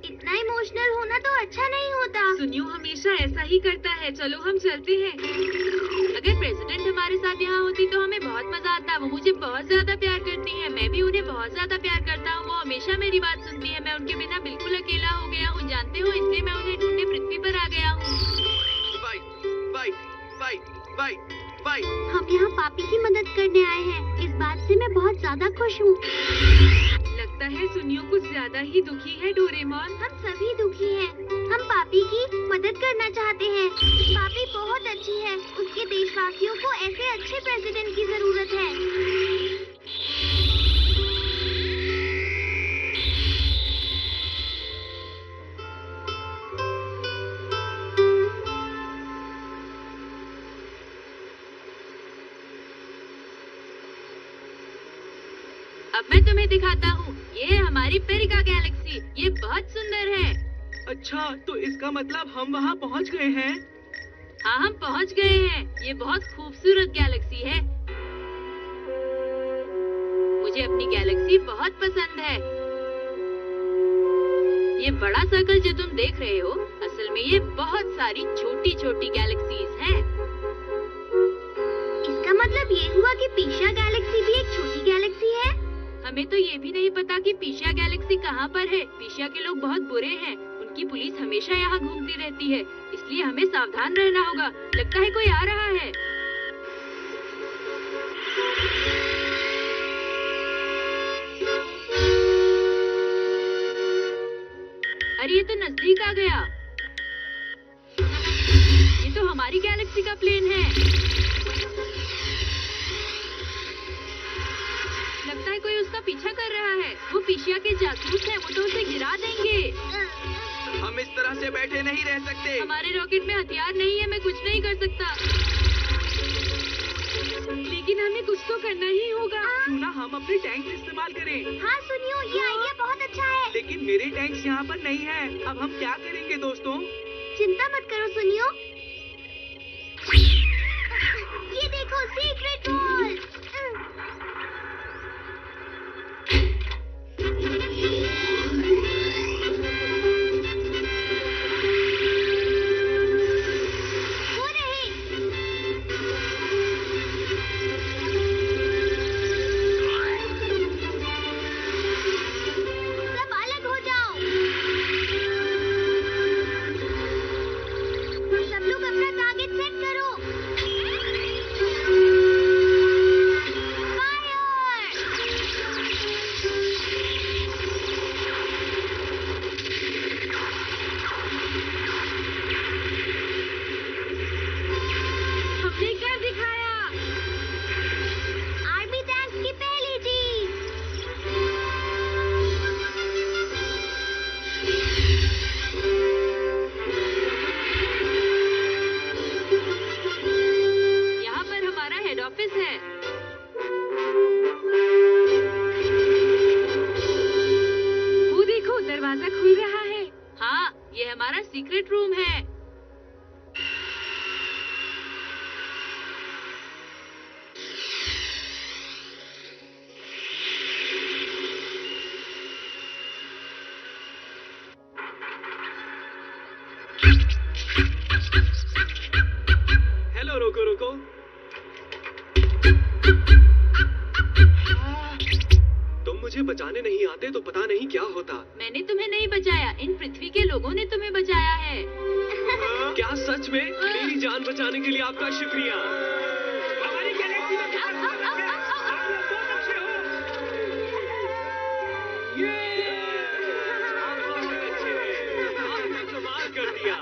इतना इमोशनल होना तो अच्छा नहीं होता। सुनियो हमेशा ऐसा ही करता है। चलो हम चलते हैं। अगर प्रेसिडेंट हमारे साथ यहाँ होती तो हमें बहुत मजा आता। वो मुझे बहुत ज्यादा प्यार करती है, मैं भी उन्हें बहुत ज्यादा प्यार करता हूँ। वो हमेशा मेरी बात सुनती है। मैं उनके बिना बिल्कुल अकेला हो गया हूँ, जानते हो, इसलिए मैं उन्हें ढूंढने पृथ्वी पर आ गया हूँ। हम यहाँ पापी की मदद करने आए हैं। इस बात से मैं बहुत ज्यादा खुश हूँ। लगता है सुनियो कुछ ज्यादा ही दुखी है डोरेमोन। हम सभी दुखी हैं। हम पापी की मदद करना चाहते हैं। पापी बहुत अच्छी है। उसके देशवासियों को ऐसे अच्छे प्रेसिडेंट की जरूरत है। अब मैं तुम्हें दिखाता हूँ। ये है हमारी पेरिका गैलेक्सी। ये बहुत सुंदर है। अच्छा, तो इसका मतलब हम वहाँ पहुँच गए हैं? हाँ, हम पहुँच गए हैं। ये बहुत खूबसूरत गैलेक्सी है। मुझे अपनी गैलेक्सी बहुत पसंद है। ये बड़ा सर्कल जो तुम देख रहे हो, असल में ये बहुत सारी छोटी छोटी गैलेक्सीज हैं। इसका मतलब ये हुआ कि पीशा गैलेक्सी भी एक छोटी गैलेक्सी है। हमें तो ये भी नहीं पता कि पीशा गैलेक्सी कहाँ पर है। पीशा के लोग बहुत बुरे हैं। उनकी पुलिस हमेशा यहाँ घूमती रहती है, इसलिए हमें सावधान रहना होगा। लगता है कोई आ रहा है। अरे ये तो नजदीक आ गया। ये तो हमारी गैलेक्सी का प्लेन है। लगता है कोई उसका पीछा कर रहा है। वो पीशिया के जासूस हैं। वो तो उसे गिरा देंगे। हम इस तरह से बैठे नहीं रह सकते। हमारे रॉकेट में हथियार नहीं है, मैं कुछ नहीं कर सकता। लेकिन हमें कुछ तो करना ही होगा। क्यों ना हम अपने टैंक इस्तेमाल करें। हाँ सुनियो, ये आइडिया बहुत अच्छा है। लेकिन मेरे टैंक्स यहाँ पर नहीं है। अब हम क्या करेंगे दोस्तों? चिंता मत करो सुनियो। ये देखो सीक्रेट वॉल। हमारा सीक्रेट रूम है। हेलो, रोको रोको। तुम मुझे बचाने नहीं आते तो पता नहीं क्या होता। मैंने तुम्हें नहीं बचाया, इन पृथ्वी के लोगों ने तुम्हें बचाया है। क्या सच में? मेरी जान बचाने के लिए आपका शुक्रिया। हमारी गैलेक्सी में आप लोग बहुत अच्छे हो। आप बहुत अच्छे हैं। आपने कमाल कर दिया।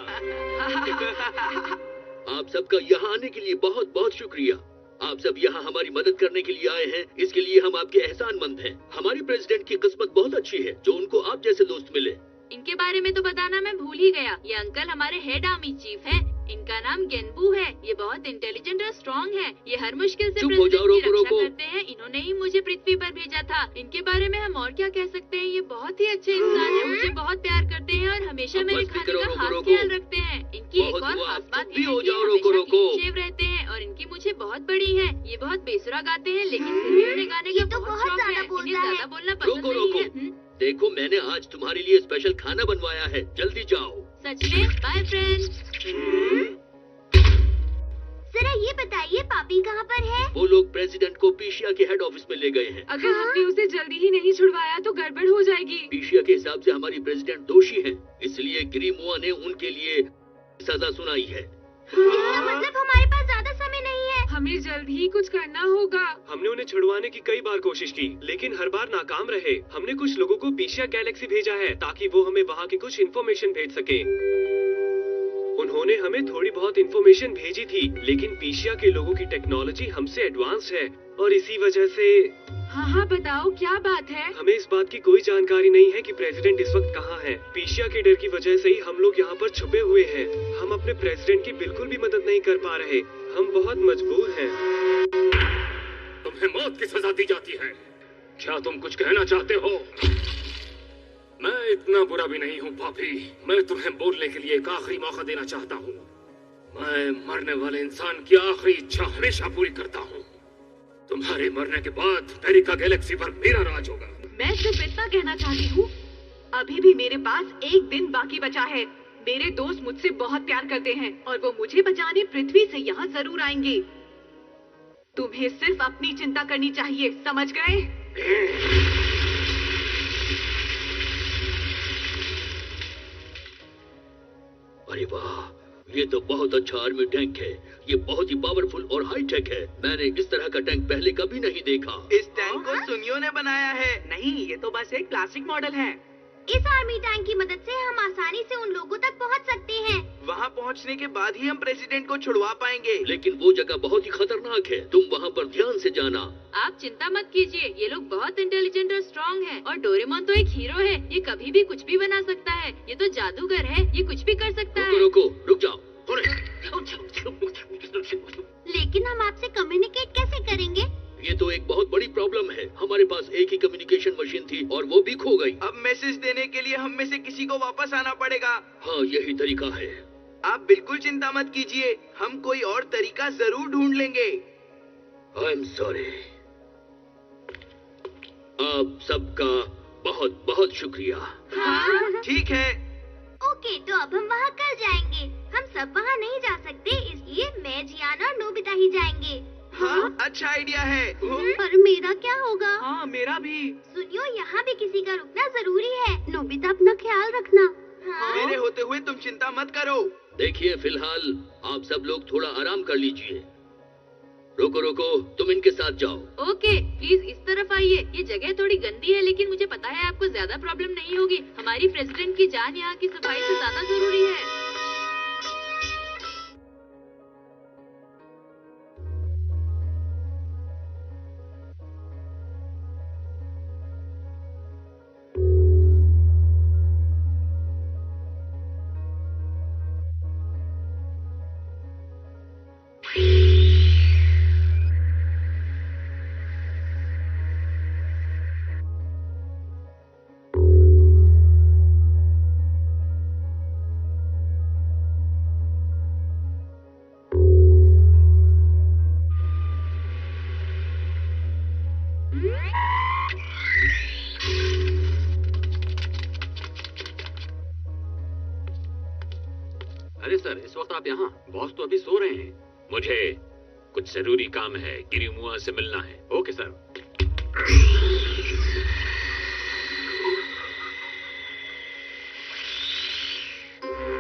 आप सबका यहाँ आने के लिए बहुत बहुत शुक्रिया। आप सब यहाँ हमारी मदद करने के लिए आए हैं, इसके लिए हम आपके एहसानमंद हैं। हमारी प्रेसिडेंट की किस्मत बहुत अच्छी है जो उनको आप जैसे दोस्त मिले। इनके बारे में तो बताना मैं भूल ही गया। ये अंकल हमारे हेड आर्मी चीफ हैं। इनका नाम गेनबू है। ये बहुत इंटेलिजेंट और स्ट्रॉन्ग है। ये हर मुश्किल से चुप हो जाओ, प्रेसिडेंट की रोको, रक्षा रोको। करते हैं। इन्होंने ही मुझे पृथ्वी पर भेजा था। इनके बारे में हम और क्या कह सकते हैं? ये बहुत ही अच्छे इंसान हैं। मुझे बहुत प्यार करते हैं और हमेशा अब मेरे बस भी खाने करो, का रोको, खास रोको। ख्याल रखते हैं। इनकी एक बहुत और हुआ, खास चुप बात भी ये हो है कि जाओ, ये रोको, हमेशा रोको। clean shave रहते हैं और इनकी मुझे बहुत बड़ी है। ये बहुत बेसुरा गाते हैं लेकिन फिर भी उन्हें गाने ये का तो बहुत बहुत शौक है। ज्यादा इन्हें बोलता है। ज्यादा बोलना पसंद रोको, नहीं रोको। है। देखो मैंने आज तुम्हारे लिए स्पेशल खाना बनवाया है, जल्दी जाओ। सच में? Bye friend. जरा ये बताइए पापी कहाँ पर है? वो लोग प्रेसिडेंट को पीशिया के हेड ऑफिस में ले गए हैं। अगर हमने उसे जल्दी ही नहीं छुड़वाया तो गड़बड़ हो जाएगी। पीशिया के हिसाब से हमारी प्रेसिडेंट दोषी है, इसलिए गिरिमुआ ने उनके लिए सजा सुनाई है। इसका मतलब हमारे पास ज्यादा समय नहीं है। हमें जल्द ही कुछ करना होगा। हमने उन्हें छुड़वाने की कई बार कोशिश की, लेकिन हर बार नाकाम रहे। हमने कुछ लोगों को पीशिया गैलेक्सी भेजा है ताकि वो हमें वहाँ की कुछ इन्फॉर्मेशन भेज सके। उन्होंने हमें थोड़ी बहुत इन्फॉर्मेशन भेजी थी, लेकिन पीशिया के लोगों की टेक्नोलॉजी हमसे एडवांस है और इसी वजह से हाँ बताओ क्या बात है? हमें इस बात की कोई जानकारी नहीं है कि प्रेसिडेंट इस वक्त कहाँ है। पीशिया के डर की वजह से ही हम लोग यहाँ पर छुपे हुए हैं। हम अपने प्रेसिडेंट की बिल्कुल भी मदद नहीं कर पा रहे। हम बहुत मजबूर हैं। तुम्हें मौत की सजा दी जाती है। क्या तुम कुछ कहना चाहते हो? मैं इतना बुरा भी नहीं हूँ पापी। मैं तुम्हें बोलने के लिए एक आखिरी मौका देना चाहता हूँ। मैं मरने वाले इंसान की आखिरी इच्छा हमेशा पूरी करता हूँ। तुम्हारे मरने के बाद अमेरिका गैलेक्सी पर मेरा राज होगा। मैं सिर्फ इतना कहना चाहती हूँ, अभी भी मेरे पास एक दिन बाकी बचा है। मेरे दोस्त मुझसे बहुत प्यार करते हैं और वो मुझे बचाने पृथ्वी से यहाँ जरूर आएंगे। तुम्हें सिर्फ अपनी चिंता करनी चाहिए, समझ गए? अरे वाह, ये तो बहुत अच्छा आर्मी टैंक है। ये बहुत ही पावरफुल और हाई टेक है। मैंने इस तरह का टैंक पहले कभी नहीं देखा। इस टैंक को सुनियो ने बनाया है। नहीं, ये तो बस एक क्लासिक मॉडल है। इस आर्मी टैंक की मदद से हम आसानी से उन लोगों तक पहुंच सकते हैं। वहाँ पहुँचने के बाद ही हम प्रेसिडेंट को छुड़वा पाएंगे। लेकिन वो जगह बहुत ही खतरनाक है, तुम वहाँ पर ध्यान से जाना। आप चिंता मत कीजिए, ये लोग बहुत इंटेलिजेंट और स्ट्रॉन्ग हैं। और डोरेमोन तो एक हीरो है, ये कभी भी कुछ भी बना सकता है। ये तो जादूगर है, ये कुछ भी कर सकता है। रुको, रुक जाओ। लेकिन हम आपसे कम्युनिकेट कैसे करेंगे? ये तो एक बहुत बड़ी प्रॉब्लम है। हमारे पास एक ही कम्युनिकेशन मशीन थी और वो भी खो गई। अब मैसेज देने के लिए हम में से किसी को वापस आना पड़ेगा। हाँ, यही तरीका है। आप बिल्कुल चिंता मत कीजिए, हम कोई और तरीका जरूर ढूंढ लेंगे। I am sorry. आप सबका बहुत बहुत शुक्रिया। हाँ? ठीक है। ओके, तो अब हम वहाँ कल जाएंगे। हम सब वहाँ नहीं जा सकते, इसलिए मैं, जियाना और नोबिता ही जाएंगे। हाँ, अच्छा आइडिया है। पर मेरा क्या होगा? हाँ, मेरा भी। सुनियो, यहाँ भी किसी का रुकना जरूरी है। नोबिता, अपना ख्याल रखना। हाँ? मेरे होते हुए तुम चिंता मत करो। देखिए, फिलहाल आप सब लोग थोड़ा आराम कर लीजिए। रोको रोको, तुम इनके साथ जाओ। ओके, प्लीज इस तरफ आइए। ये जगह थोड़ी गंदी है, लेकिन मुझे पता है आपको ज्यादा प्रॉब्लम नहीं होगी। हमारी प्रेसिडेंट की जान यहाँ की सफाई से ज्यादा जरूरी है। अरे सर, इस वक्त आप यहाँ? बॉस तो अभी सो रहे हैं। मुझे कुछ जरूरी काम है, गिरिमुआ से मिलना है। Okay sir.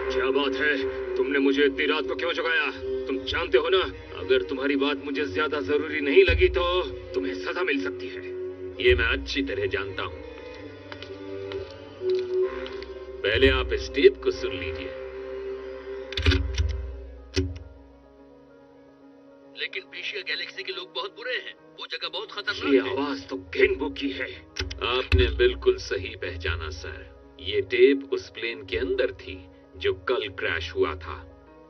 क्या बात है, तुम तुमने मुझे इतनी रात को क्यों जगाया? तुम जानते हो ना, अगर तुम्हारी बात मुझे ज्यादा जरूरी नहीं लगी तो तुम्हें सजा मिल सकती है। ये मैं अच्छी तरह जानता हूँ। पहले आप इस टेप को सुन लीजिए। लेकिन पीशिया गैलेक्सी के लोग बहुत बुरे हैं। वो जगह बहुत ये खतरनाक है। आवाज तो घेनबू की है। आपने बिल्कुल सही पहचाना सर। ये टेप उस प्लेन के अंदर थी जो कल क्रैश हुआ था।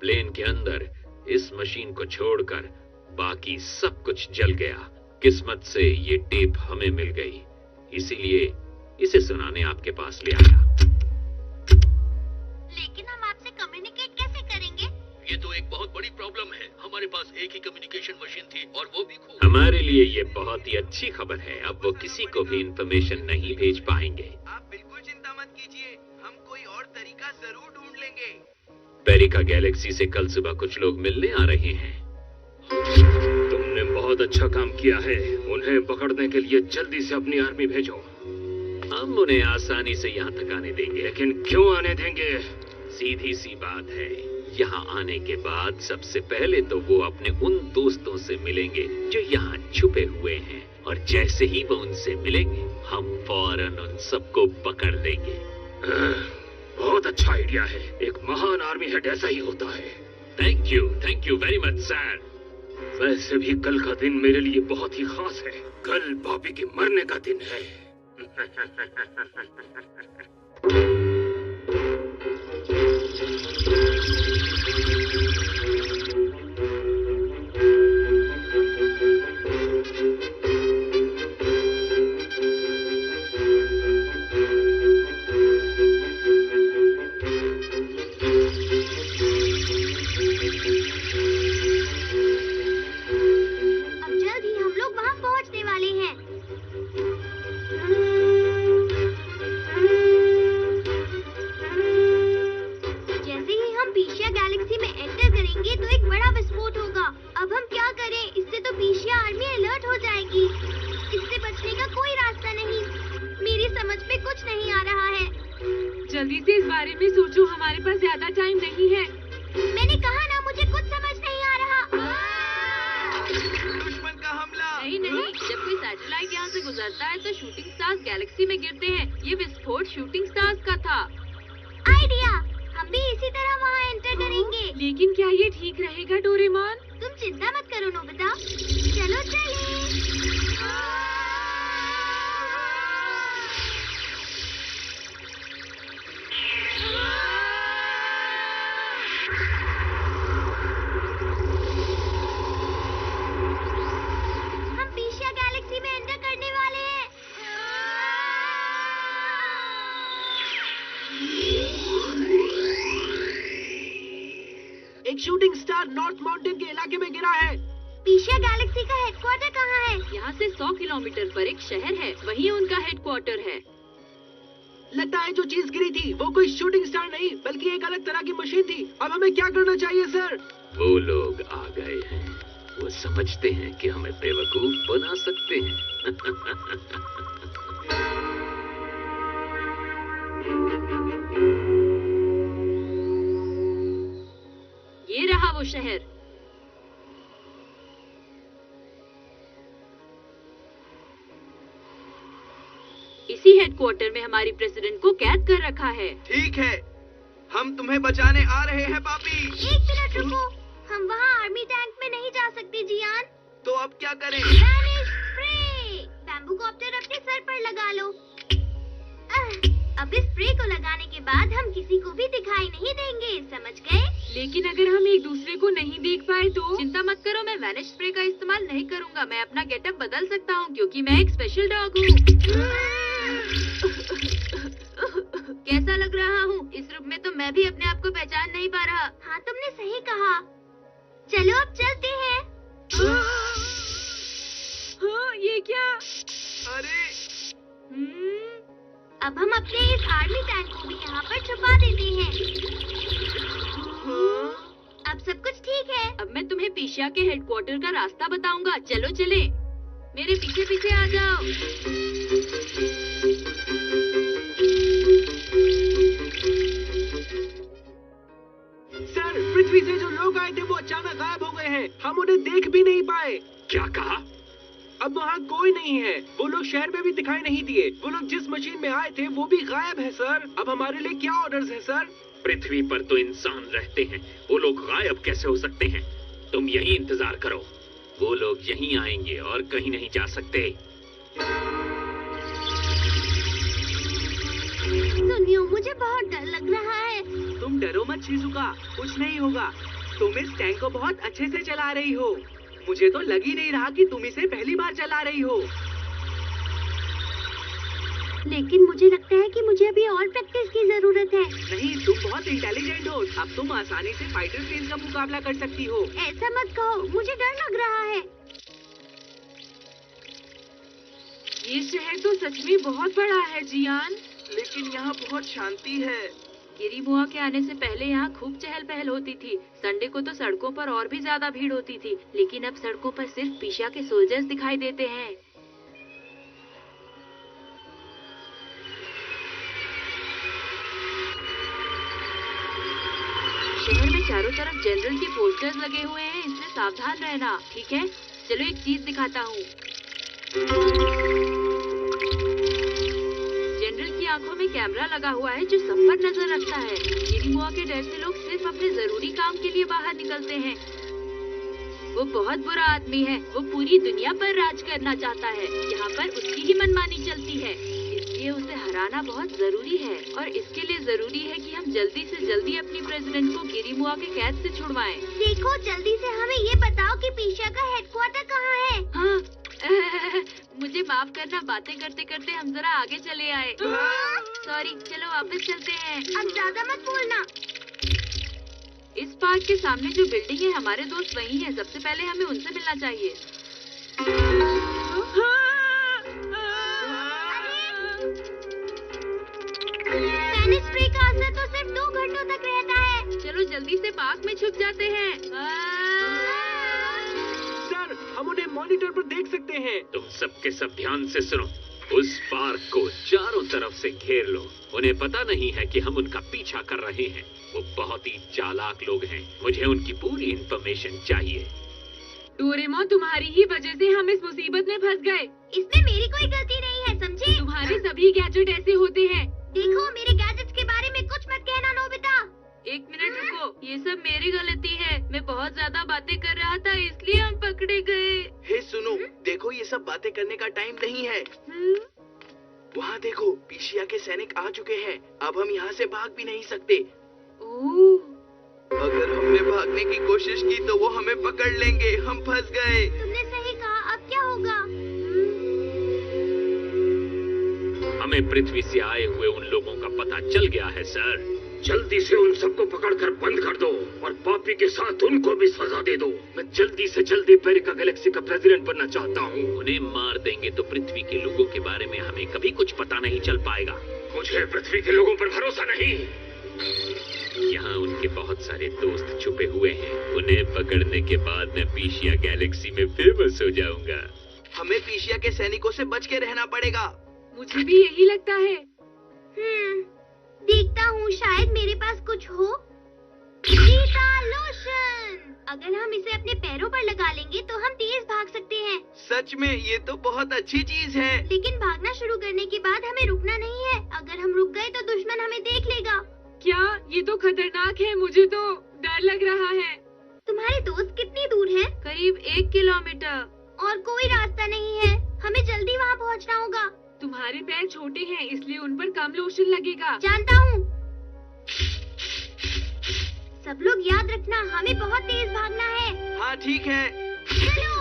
प्लेन के अंदर इस मशीन को छोड़कर बाकी सब कुछ जल गया। किस्मत से ये टेप हमें मिल गई, इसीलिए इसे सुनाने आपके पास ले आया। लेकिन हम आपसे कम्युनिकेट कैसे करेंगे? ये तो एक बहुत बड़ी प्रॉब्लम है। हमारे पास एक ही कम्युनिकेशन मशीन थी और वो भी खो। हमारे लिए ये बहुत ही अच्छी खबर है। अब वो किसी को भी इंफॉर्मेशन नहीं भेज पाएंगे। आप बिल्कुल चिंता मत कीजिए, हम कोई और तरीका जरूर ढूंढ लेंगे। पेरिका गैलेक्सी से कल सुबह कुछ लोग मिलने आ रहे हैं। तुमने बहुत अच्छा काम किया है। उन्हें पकड़ने के लिए जल्दी से अपनी आर्मी भेजो। हम उन्हें आसानी से यहाँ तक आने देंगे। लेकिन क्यों आने देंगे? सीधी सी बात है, यहाँ आने के बाद सबसे पहले तो वो अपने उन दोस्तों से मिलेंगे जो यहाँ छुपे हुए हैं, और जैसे ही वो उनसे मिलेंगे हम फौरन उन सबको पकड़ लेंगे। बहुत अच्छा आइडिया है। एक महान आर्मी हेड ऐसा ही होता है। Thank you very much sir. वैसे भी कल का दिन मेरे लिए बहुत ही खास है। कल पापी के मरने का दिन है। जल्दी से इस बारे में सोचो, हमारे पास ज्यादा टाइम नहीं है। मैंने कहा ना, मुझे कुछ समझ नहीं आ रहा। दुश्मन का हमला। नहीं, जब कोई सैटेलाइट यहाँ से गुजरता है तो शूटिंग स्टार्स गैलेक्सी में गिरते हैं। ये विस्फोट शूटिंग स्टार्स का था। आइडिया, हम भी इसी तरह वहाँ एंटर करेंगे। लेकिन क्या ये ठीक रहेगा डोरेमोन? तुम चिंता मत करो नोबिता, चलो चले। हम पीशिया गैलेक्सी में एंटर करने वाले हैं। एक शूटिंग स्टार नॉर्थ माउंटेन के इलाके में गिरा है। पीशिया गैलेक्सी का हेडक्वार्टर कहाँ है? यहाँ से 100 किलोमीटर पर एक शहर है, वहीं उनका हेडक्वार्टर है। लगता है जो चीज गिरी थी वो कोई शूटिंग स्टार नहीं बल्कि एक अलग तरह की मशीन थी। अब हमें क्या करना चाहिए सर? वो लोग आ गए हैं। वो समझते हैं कि हमें बेवकूफ बना सकते हैं। ये रहा वो शहर। इसी हेडक्वार्टर में हमारी प्रेसिडेंट को कैद कर रखा है। ठीक है, हम तुम्हें बचाने आ रहे हैं पापी। एक मिनट रुको, हम वहाँ आर्मी टैंक में नहीं जा सकते जियान। तो अब क्या करें? Vanish spray. बैम्बू कॉप्टर अपने सर पर लगा लो। अब इस स्प्रे को लगाने के बाद हम किसी को भी दिखाई नहीं देंगे, समझ गए? लेकिन अगर हम एक दूसरे को नहीं देख पाए तो? चिंता मत करो, मैं वैनिश स्प्रे का इस्तेमाल नहीं करूँगा। मैं अपना गेटअप बदल सकता हूँ क्योंकि मैं एक स्पेशल डॉग हूँ। कैसा लग रहा हूँ? इस रूप में तो मैं भी अपने आप को पहचान नहीं पा रहा। हाँ, तुमने सही कहा। चलो अब चलते हैं। हाँ, ये क्या? अरे अब हम अपने इस आर्मी टैंक को भी यहाँ पर छुपा देते हैं। अब सब कुछ ठीक है। अब मैं तुम्हें पीशिया के हेडक्वार्टर का रास्ता बताऊंगा। चलो चले, मेरे पीछे पीछे आ जाओ। सर, पृथ्वी से जो लोग आए थे वो अचानक गायब हो गए हैं। हम उन्हें देख भी नहीं पाए। क्या कहा? अब वहाँ कोई नहीं है। वो लोग शहर में भी दिखाई नहीं दिए। वो लोग जिस मशीन में आए थे वो भी गायब है सर। अब हमारे लिए क्या ऑर्डर्स हैं सर? पृथ्वी पर तो इंसान रहते हैं, वो लोग गायब कैसे हो सकते हैं? तुम यहीं इंतजार करो, वो लोग यहीं आएंगे और कहीं नहीं जा सकते। सुनियो, मुझे बहुत डर लग रहा है। तुम डरो मत शिजुका, कुछ नहीं होगा। तुम इस टैंक को बहुत अच्छे से चला रही हो। मुझे तो लग ही नहीं रहा कि तुम इसे पहली बार चला रही हो। लेकिन मुझे लगता है कि मुझे अभी और प्रैक्टिस की जरूरत है। नहीं, तुम बहुत इंटेलिजेंट हो। अब तुम आसानी से फाइटर प्लेन का मुकाबला कर सकती हो। ऐसा मत कहो, मुझे डर लग रहा है। ये शहर तो सच में बहुत बड़ा है जियान। लेकिन यहाँ बहुत शांति है। गिरिमुआ के आने से पहले यहाँ खूब चहल पहल होती थी। संडे को तो सड़कों पर और भी ज्यादा भीड़ होती थी, लेकिन अब सड़कों पर सिर्फ पीशिया के सोल्जर्स दिखाई देते हैं। शहर में चारों तरफ जनरल के पोस्टर्स लगे हुए हैं, इसलिए सावधान रहना, ठीक है? चलो एक चीज दिखाता हूँ। जनरल की आंखों में कैमरा लगा हुआ है जो सब पर नजर रखता है। गिरिमुआ के डर से लोग सिर्फ अपने जरूरी काम के लिए बाहर निकलते हैं। वो बहुत बुरा आदमी है। वो पूरी दुनिया पर राज करना चाहता है। यहाँ पर उसकी ही मनमानी चलती है, इसलिए उसे हराना बहुत जरूरी है। और इसके लिए जरूरी है कि हम जल्दी से जल्दी अपनी प्रेसिडेंट को गिरिमुआ के कैद से छुड़वाएं। देखो, जल्दी से हमें ये बताओ कि पीशिया का हेडक्वार्टर कहाँ है? हाँ, मुझे माफ करना, बातें करते करते हम जरा आगे चले आए। सॉरी, चलो वापस चलते हैं। अब ज्यादा मत बोलना। इस पार्क के सामने जो बिल्डिंग है, हमारे दोस्त वही हैं। सबसे पहले हमें उनसे मिलना चाहिए। मैंने स्प्रे का असर तो सिर्फ 2 घंटों तक रहता है। चलो जल्दी से पार्क में छुप जाते हैं। सर, हम उन्हें मॉनिटर पर देख सकते हैं। तुम सबके सब ध्यान से सुनो। उस पार्क को चारों तरफ से घेर लो। उन्हें पता नहीं है कि हम उनका पीछा कर रहे हैं। वो बहुत ही चालाक लोग हैं। मुझे उनकी पूरी इंफॉर्मेशन चाहिए। डोरेमोन, तुम्हारी ही वजह से हम इस मुसीबत में फंस गए। इसमें मेरी कोई गलती नहीं है, समझे? तुम्हारे सभी गैजेट ऐसे होते हैं। देखो, मेरे गैजेट्स के बारे में कुछ मत कहना नोबिता। एक मिनट रुको, ये सब मेरी गलती है। मैं बहुत ज्यादा बातें कर रहा था, इसलिए हम पकड़े गए। हे सुनो, देखो ये सब बातें करने का टाइम नहीं है। वहाँ देखो, पीशिया के सैनिक आ चुके हैं। अब हम यहाँ से भाग भी नहीं सकते। अगर हमने भागने की कोशिश की तो वो हमें पकड़ लेंगे। हम फंस गए। तुमने सही कहा। अब क्या होगा? हमें पृथ्वी से आए हुए उन लोगों का पता चल गया है सर। जल्दी से उन सबको पकड़कर बंद कर दो और पापी के साथ उनको भी सजा दे दो। मैं जल्दी से जल्दी पेरिका गैलेक्सी का प्रेसिडेंट बनना चाहता हूँ। उन्हें मार देंगे तो पृथ्वी के लोगों के बारे में हमें कभी कुछ पता नहीं चल पाएगा। मुझे पृथ्वी के लोगों पर भरोसा नहीं। यहाँ उनके बहुत सारे दोस्त छुपे हुए हैं। उन्हें पकड़ने के बाद मैं पीशिया गैलेक्सी में फेमस हो जाऊंगा। हमें पीशिया के सैनिकों से बच के रहना पड़ेगा। मुझे भी यही लगता है। देखता हूँ, शायद मेरे पास कुछ हो। चीता लोशन। अगर हम इसे अपने पैरों पर लगा लेंगे तो हम तेज भाग सकते हैं। सच में ये तो बहुत अच्छी चीज है। लेकिन भागना शुरू करने के बाद हमें रुकना नहीं है। अगर हम रुक गए तो दुश्मन हमें देख लेगा। क्या? ये तो खतरनाक है। मुझे तो डर लग रहा है। तुम्हारे दोस्त कितनी दूर हैं? करीब 1 किलोमीटर। और कोई रास्ता नहीं है। हमें जल्दी वहाँ पहुँचना होगा। तुम्हारे पैर छोटे हैं, इसलिए उन पर कम लोशन लगेगा। जानता हूँ। सब लोग याद रखना, हमें बहुत तेज भागना है। हाँ ठीक है। चलो।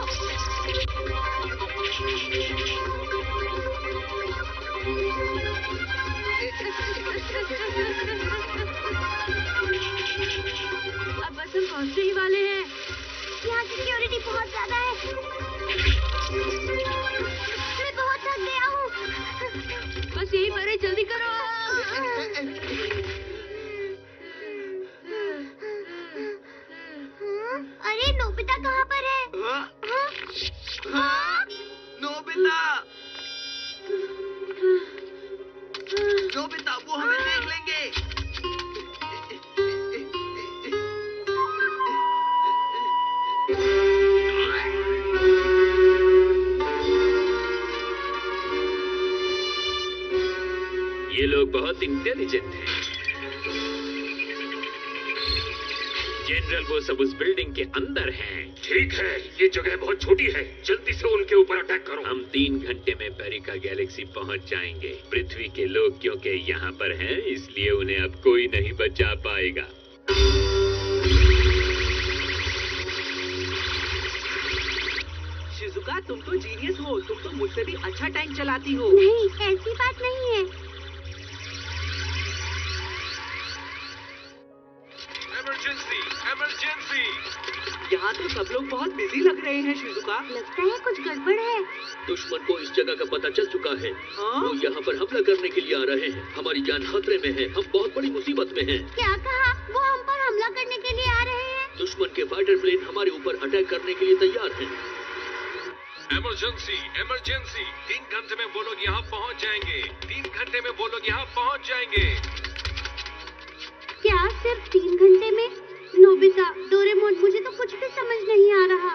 अब बस हम पहुँचने ही वाले हैं। यहाँ सिक्योरिटी बहुत ज्यादा है। मैं बहुत थक गया हूँ। बस यही पर है, जल्दी करो। अरे नोबिता कहाँ पर है? नोबिता! नोबिता, वो हमें देख लेंगे। लोग बहुत इंटेलिजेंट हैं। जनरल, वो सब उस बिल्डिंग के अंदर हैं। ठीक है, ये जगह बहुत छोटी है, जल्दी से उनके ऊपर अटैक करो। हम 3 घंटे में पेरिका गैलेक्सी पहुंच जाएंगे। पृथ्वी के लोग क्योंकि यहाँ पर हैं, इसलिए उन्हें अब कोई नहीं बचा पाएगा। शिजुका, तुम तो जीनियस हो, तुम तो मुझसे भी अच्छा टैंक चलाती हो। नहीं, ऐसी बात नहीं है। Emergency, emergency. यहाँ तो सब लोग बहुत बिजी लग रहे हैं शिजुका। लगता है कुछ गड़बड़ है। दुश्मन को इस जगह का पता चल चुका है। हाँ? वो यहाँ पर हमला करने के लिए आ रहे हैं। हमारी जान खतरे में है, हम बहुत बड़ी मुसीबत में हैं। क्या कहा? वो हम पर हमला करने के लिए आ रहे हैं। दुश्मन के फाइटर प्लेन हमारे ऊपर अटैक करने के लिए तैयार हैं। Emergency, emergency. 3 घंटे में वो लोग यहाँ पहुँच जाएंगे। 3 घंटे में वो लोग यहाँ पहुँच जाएंगे। क्या सिर्फ 3 घंटे में? नोबिता, डोरेमोन, मुझे तो कुछ भी समझ नहीं आ रहा।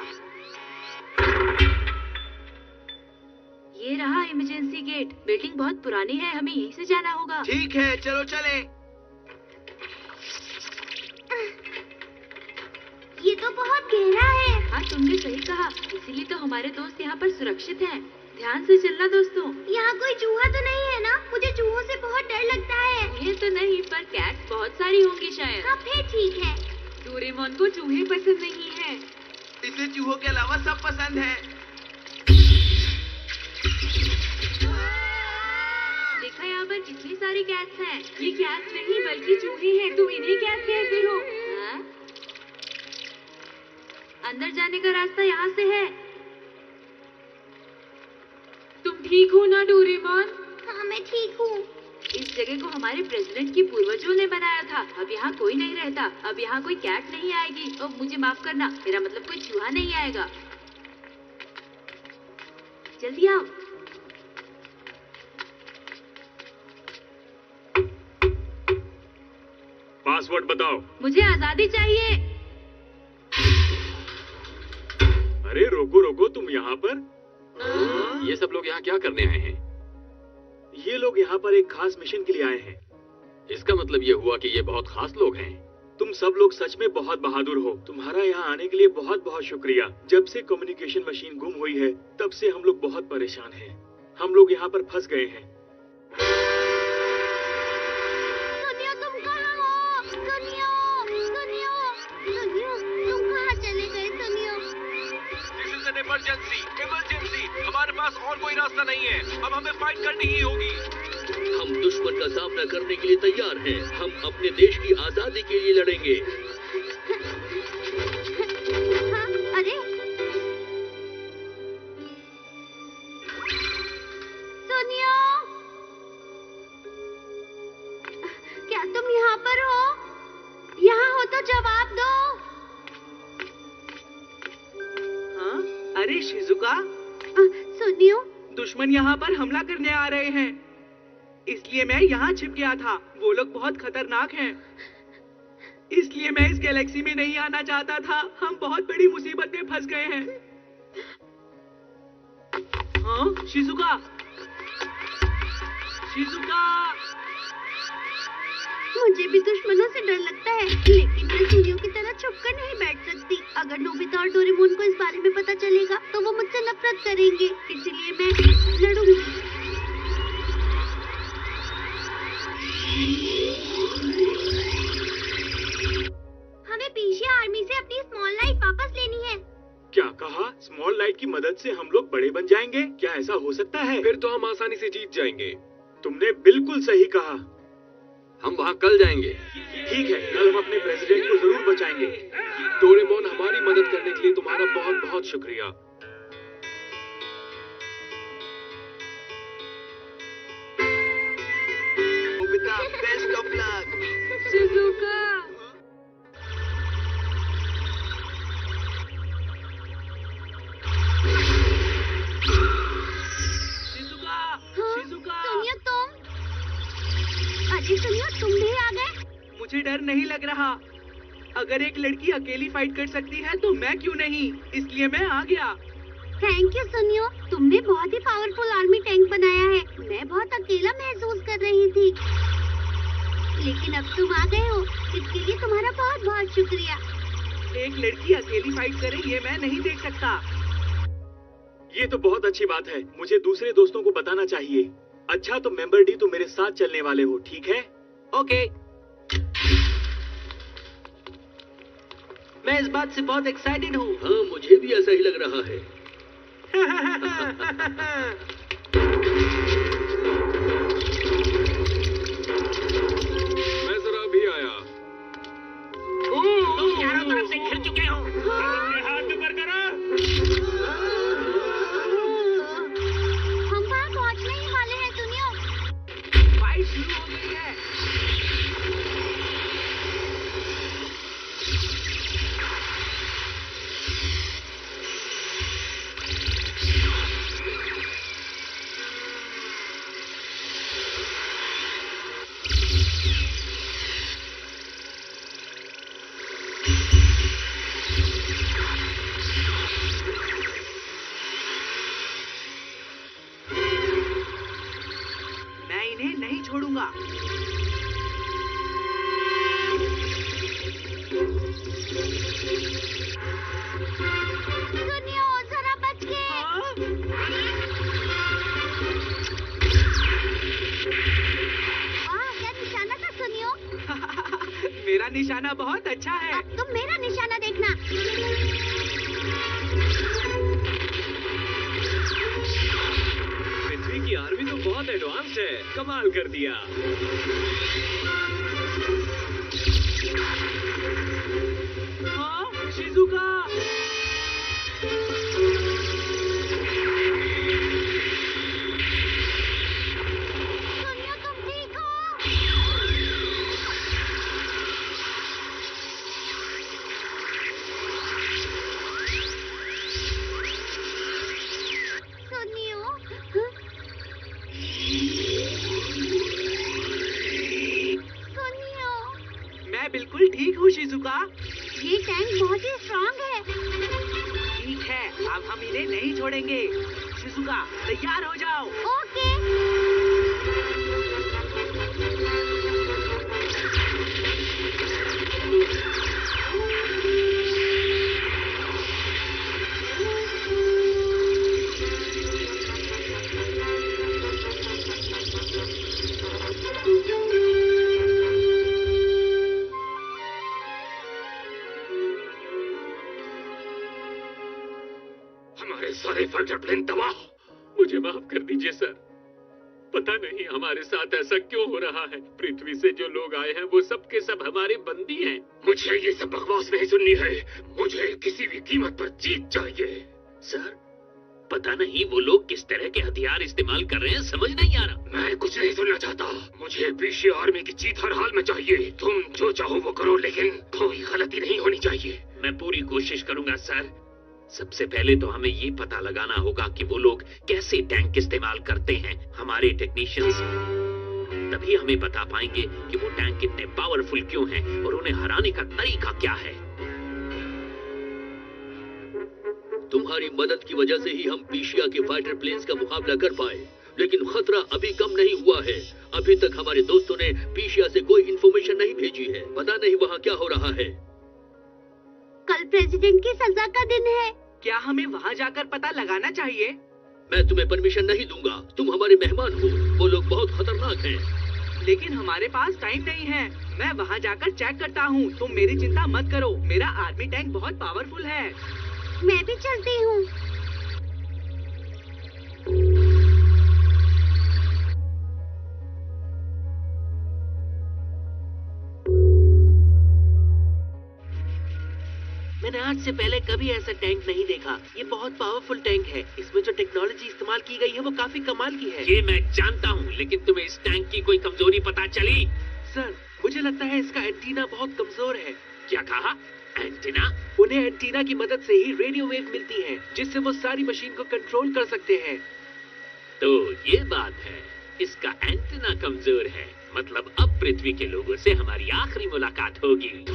ये रहा इमरजेंसी गेट। बिल्डिंग बहुत पुरानी है, हमें यहीं से जाना होगा। ठीक है, चलो चले। ये तो बहुत गहरा है। हाँ, तुमने सही कहा, इसीलिए तो हमारे दोस्त यहाँ पर सुरक्षित हैं। ध्यान से चलना दोस्तों। यहाँ कोई चूहा तो नहीं है ना? मुझे चूहों से बहुत डर लगता है। ये तो नहीं, पर कैट बहुत सारी होंगी शायद। हाँ, फिर ठीक है। डोरेमोन को चूहे पसंद नहीं है। इसे चूहों के अलावा सब पसंद है। देखा यहाँ पर कितनी सारी कैट्स हैं। ये कैट्स नहीं बल्कि चूहे हैं। तुम इन्हें कैट कहते हो? हाँ? अंदर जाने का रास्ता यहाँ से है। तुम ठीक हो ना डोरेमोन? हाँ, मैं ठीक हूँ। इस जगह को हमारे प्रेसिडेंट की पूर्वजों ने बनाया था। अब यहाँ कोई नहीं रहता। अब यहाँ कोई कैट नहीं आएगी। अब मुझे माफ करना, मेरा मतलब कोई चूहा नहीं आएगा। जल्दी आओ। पासवर्ड बताओ। मुझे आजादी चाहिए। अरे रोको रोको, तुम यहाँ पर? ये सब लोग यहाँ क्या करने आए हैं? ये लोग यहाँ पर एक खास मिशन के लिए आए हैं। इसका मतलब ये हुआ कि ये बहुत खास लोग हैं। तुम सब लोग सच में बहुत बहादुर हो। तुम्हारा यहाँ आने के लिए बहुत बहुत शुक्रिया। जब से कम्युनिकेशन मशीन गुम हुई है, तब से हम लोग बहुत परेशान हैं। हम लोग यहाँ पर फंस गए हैं। सुनियो, तुम कहाँ हो? सुनियो, सुनियो, सुनियो, तुम कहाँ चले गए? सुनियो। This is an emergency, emergency. हमारे पास और कोई रास्ता नहीं है। अब हमें फाइट करनी ही होगी। हम दुश्मन का सामना करने के लिए तैयार हैं। हम अपने देश की आजादी के लिए लड़ेंगे। हाँ, अरे सुनियो, क्या तुम यहाँ पर हो? यहाँ हो तो जवाब दो। हाँ? अरे शिजुका, सुनियो, दुश्मन यहाँ पर हमला करने आ रहे हैं। इसलिए मैं यहाँ छिप गया था। वो लोग बहुत खतरनाक हैं। इसलिए मैं इस गैलेक्सी में नहीं आना चाहता था। हम बहुत बड़ी मुसीबत में फंस गए हैं। हाँ? Shizuka, Shizuka. मुझे भी दुश्मनों से डर लगता है, लेकिन मैं सुनियो की तरह छुपकर नहीं बैठ सकती। अगर नोबिता और डोरेमोन को इस बारे में पता चलेगा तो वो मुझसे नफरत करेंगे। इसलिए मैं लड़ूंगी। हमें पीछे आर्मी से अपनी स्मॉल लाइट वापस लेनी है। क्या कहा? स्मॉल लाइट की मदद से हम लोग बड़े बन जाएंगे? क्या ऐसा हो सकता है? फिर तो हम आसानी से जीत जाएंगे। तुमने बिल्कुल सही कहा। हम वहाँ कल जाएंगे। ठीक है, कल हम अपने प्रेसिडेंट को जरूर बचाएंगे। डोरेमोन, हमारी मदद करने के लिए तुम्हारा बहुत बहुत शुक्रिया। Best of luck. Shizuka. Shizuka, हाँ? शिजुका। सुनियो, तुम? अरे सुनियो, तुम भी आ गए? मुझे डर नहीं लग रहा। अगर एक लड़की अकेली फाइट कर सकती है तो मैं क्यों नहीं? इसलिए मैं आ गया। थैंक यू सुनियो, तुमने बहुत ही पावरफुल आर्मी टैंक बनाया है। मैं बहुत अकेला महसूस कर रही थी, लेकिन अब तुम आ गए हो, इसके लिए तुम्हारा बहुत बहुत शुक्रिया। एक लड़की अकेली फाइट करे ये मैं नहीं देख सकता। ये तो बहुत अच्छी बात है, मुझे दूसरे दोस्तों को बताना चाहिए। अच्छा तो मेंबर डी तुम मेरे साथ चलने वाले हो, ठीक है? ओके। मैं इस बात से बहुत एक्साइटेड हूँ। हाँ मुझे भी ऐसा ही लग रहा है। मैं जरा अभी आया। तुम चारों तरफ से घिर चुके हो। हाथ ऊपर करो। हम वहाँ पहुँचने ही वाले हैं सुनियो। फाइट शुरू हो गई है। मैं इन्हें नहीं छोड़ूंगा। सुनियो, जरा बच के। वाह, क्या निशाना था सुनियो। मेरा निशाना बहुत अच्छा है। अब तुम मेरा निशाना देखना। पृथ्वी की आर्मी तो बहुत एडवांस है, कमाल कर दिया। हाँ, शिजुका। सुनियो, तुम ठीक हो? सुनियो, सुनियो, मैं बिल्कुल ठीक हूँ शिजुका। ये टैंक बहुत ही स्ट्रांग है। ठीक है, अब हम इन्हें नहीं छोड़ेंगे। शिजुका, तैयार हो जाओ। ओके। हमारे सारे फाइटर प्लेन तबाह। मुझे माफ कर दीजिए सर, पता नहीं हमारे साथ ऐसा क्यों हो रहा है। पृथ्वी से जो लोग आए हैं वो सब के सब हमारे बंदी हैं। मुझे ये सब बकवास नहीं सुननी है, मुझे किसी भी कीमत पर जीत चाहिए। सर, पता नहीं वो लोग किस तरह के हथियार इस्तेमाल कर रहे हैं, समझ नहीं आ रहा। मैं कुछ नहीं सुनना चाहता, मुझे पीछे आर्मी की जीत हर हाल में चाहिए। तुम जो चाहो वो करो, लेकिन कोई गलती नहीं होनी चाहिए। मैं पूरी कोशिश करूंगा सर। सबसे पहले तो हमें ये पता लगाना होगा कि वो लोग कैसे टैंक इस्तेमाल करते हैं। हमारे टेक्नीशियंस तभी हमें बता पाएंगे कि वो टैंक कितने पावरफुल क्यों हैं और उन्हें हराने का तरीका क्या है। तुम्हारी मदद की वजह से ही हम पीशिया के फाइटर प्लेन्स का मुकाबला कर पाए, लेकिन खतरा अभी कम नहीं हुआ है। अभी तक हमारे दोस्तों ने पीशिया से कोई इन्फॉर्मेशन नहीं भेजी है। पता नहीं वहाँ क्या हो रहा है। कल प्रेसिडेंट की सजा का दिन है। क्या हमें वहाँ जाकर पता लगाना चाहिए? मैं तुम्हें परमिशन नहीं दूंगा, तुम हमारे मेहमान हो। वो लोग बहुत खतरनाक हैं। लेकिन हमारे पास टाइम नहीं है। मैं वहाँ जाकर चेक करता हूँ, तुम मेरी चिंता मत करो। मेरा आर्मी टैंक बहुत पावरफुल है। मैं भी चलती हूँ। मैंने आज से पहले कभी ऐसा टैंक नहीं देखा। ये बहुत पावरफुल टैंक है। इसमें जो टेक्नोलॉजी इस्तेमाल की गई है वो काफी कमाल की है। ये मैं जानता हूँ, लेकिन तुम्हें इस टैंक की कोई कमजोरी पता चली? सर, मुझे लगता है इसका एंटीना बहुत कमजोर है। क्या कहा? एंटीना? उन्हें एंटीना की मदद से ही रेडियो वेव मिलती है, जिससे वो सारी मशीन को कंट्रोल कर सकते हैं। तो ये बात है, इसका एंटीना कमजोर है। मतलब अब पृथ्वी के लोगों से हमारी आखिरी मुलाकात होगी।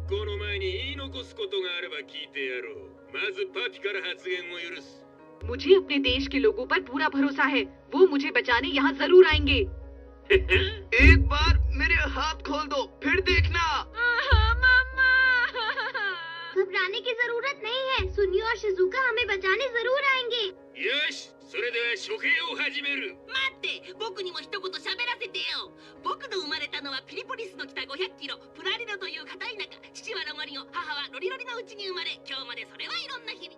行の前に言い残すことがあれば聞いてやろう。まずパピから発言を許す。 मुझे अपने देश के लोगों पर पूरा भरोसा है। वो मुझे बचाने यहाँ जरूर आएंगे। एक बार मेरे हाथ खोल दो, फिर देखना। घबराने की जरूरत नहीं है। सुनियो और शिजुका हमें बचाने जरूर आएंगे। よし、それでは処刑を始める。待って、僕にも一言喋らせてよ。僕の生まれたのはピリポリスの北500キロ、プラリロという片田舎。父はロマリオ、母はロリロリのうちに生まれ、今日までそれはいろんな日々。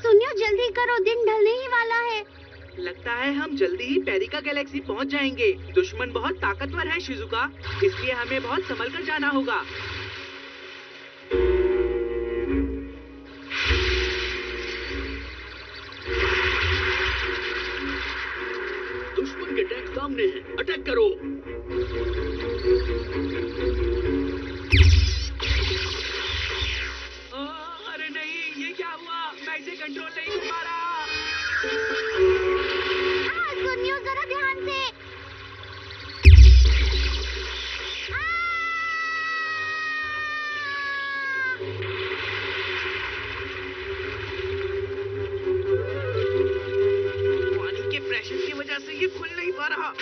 सुनियो जल्दी करो, दिन ढलने ही वाला है। लगता है हम जल्दी ही पेरिका गैलेक्सी पहुंच जाएंगे। दुश्मन बहुत ताकतवर है शिजुका, इसलिए हमें बहुत संभल कर जाना होगा। दुश्मन के टैंक सामने हैं, अटैक करो। अरे नहीं, ये क्या हुआ? मैं इसे कंट्रोल नहीं कर पा रहा। सुनियो जरा ध्यान से। पानी के प्रेशर की वजह से ये खुल नहीं पा रहा।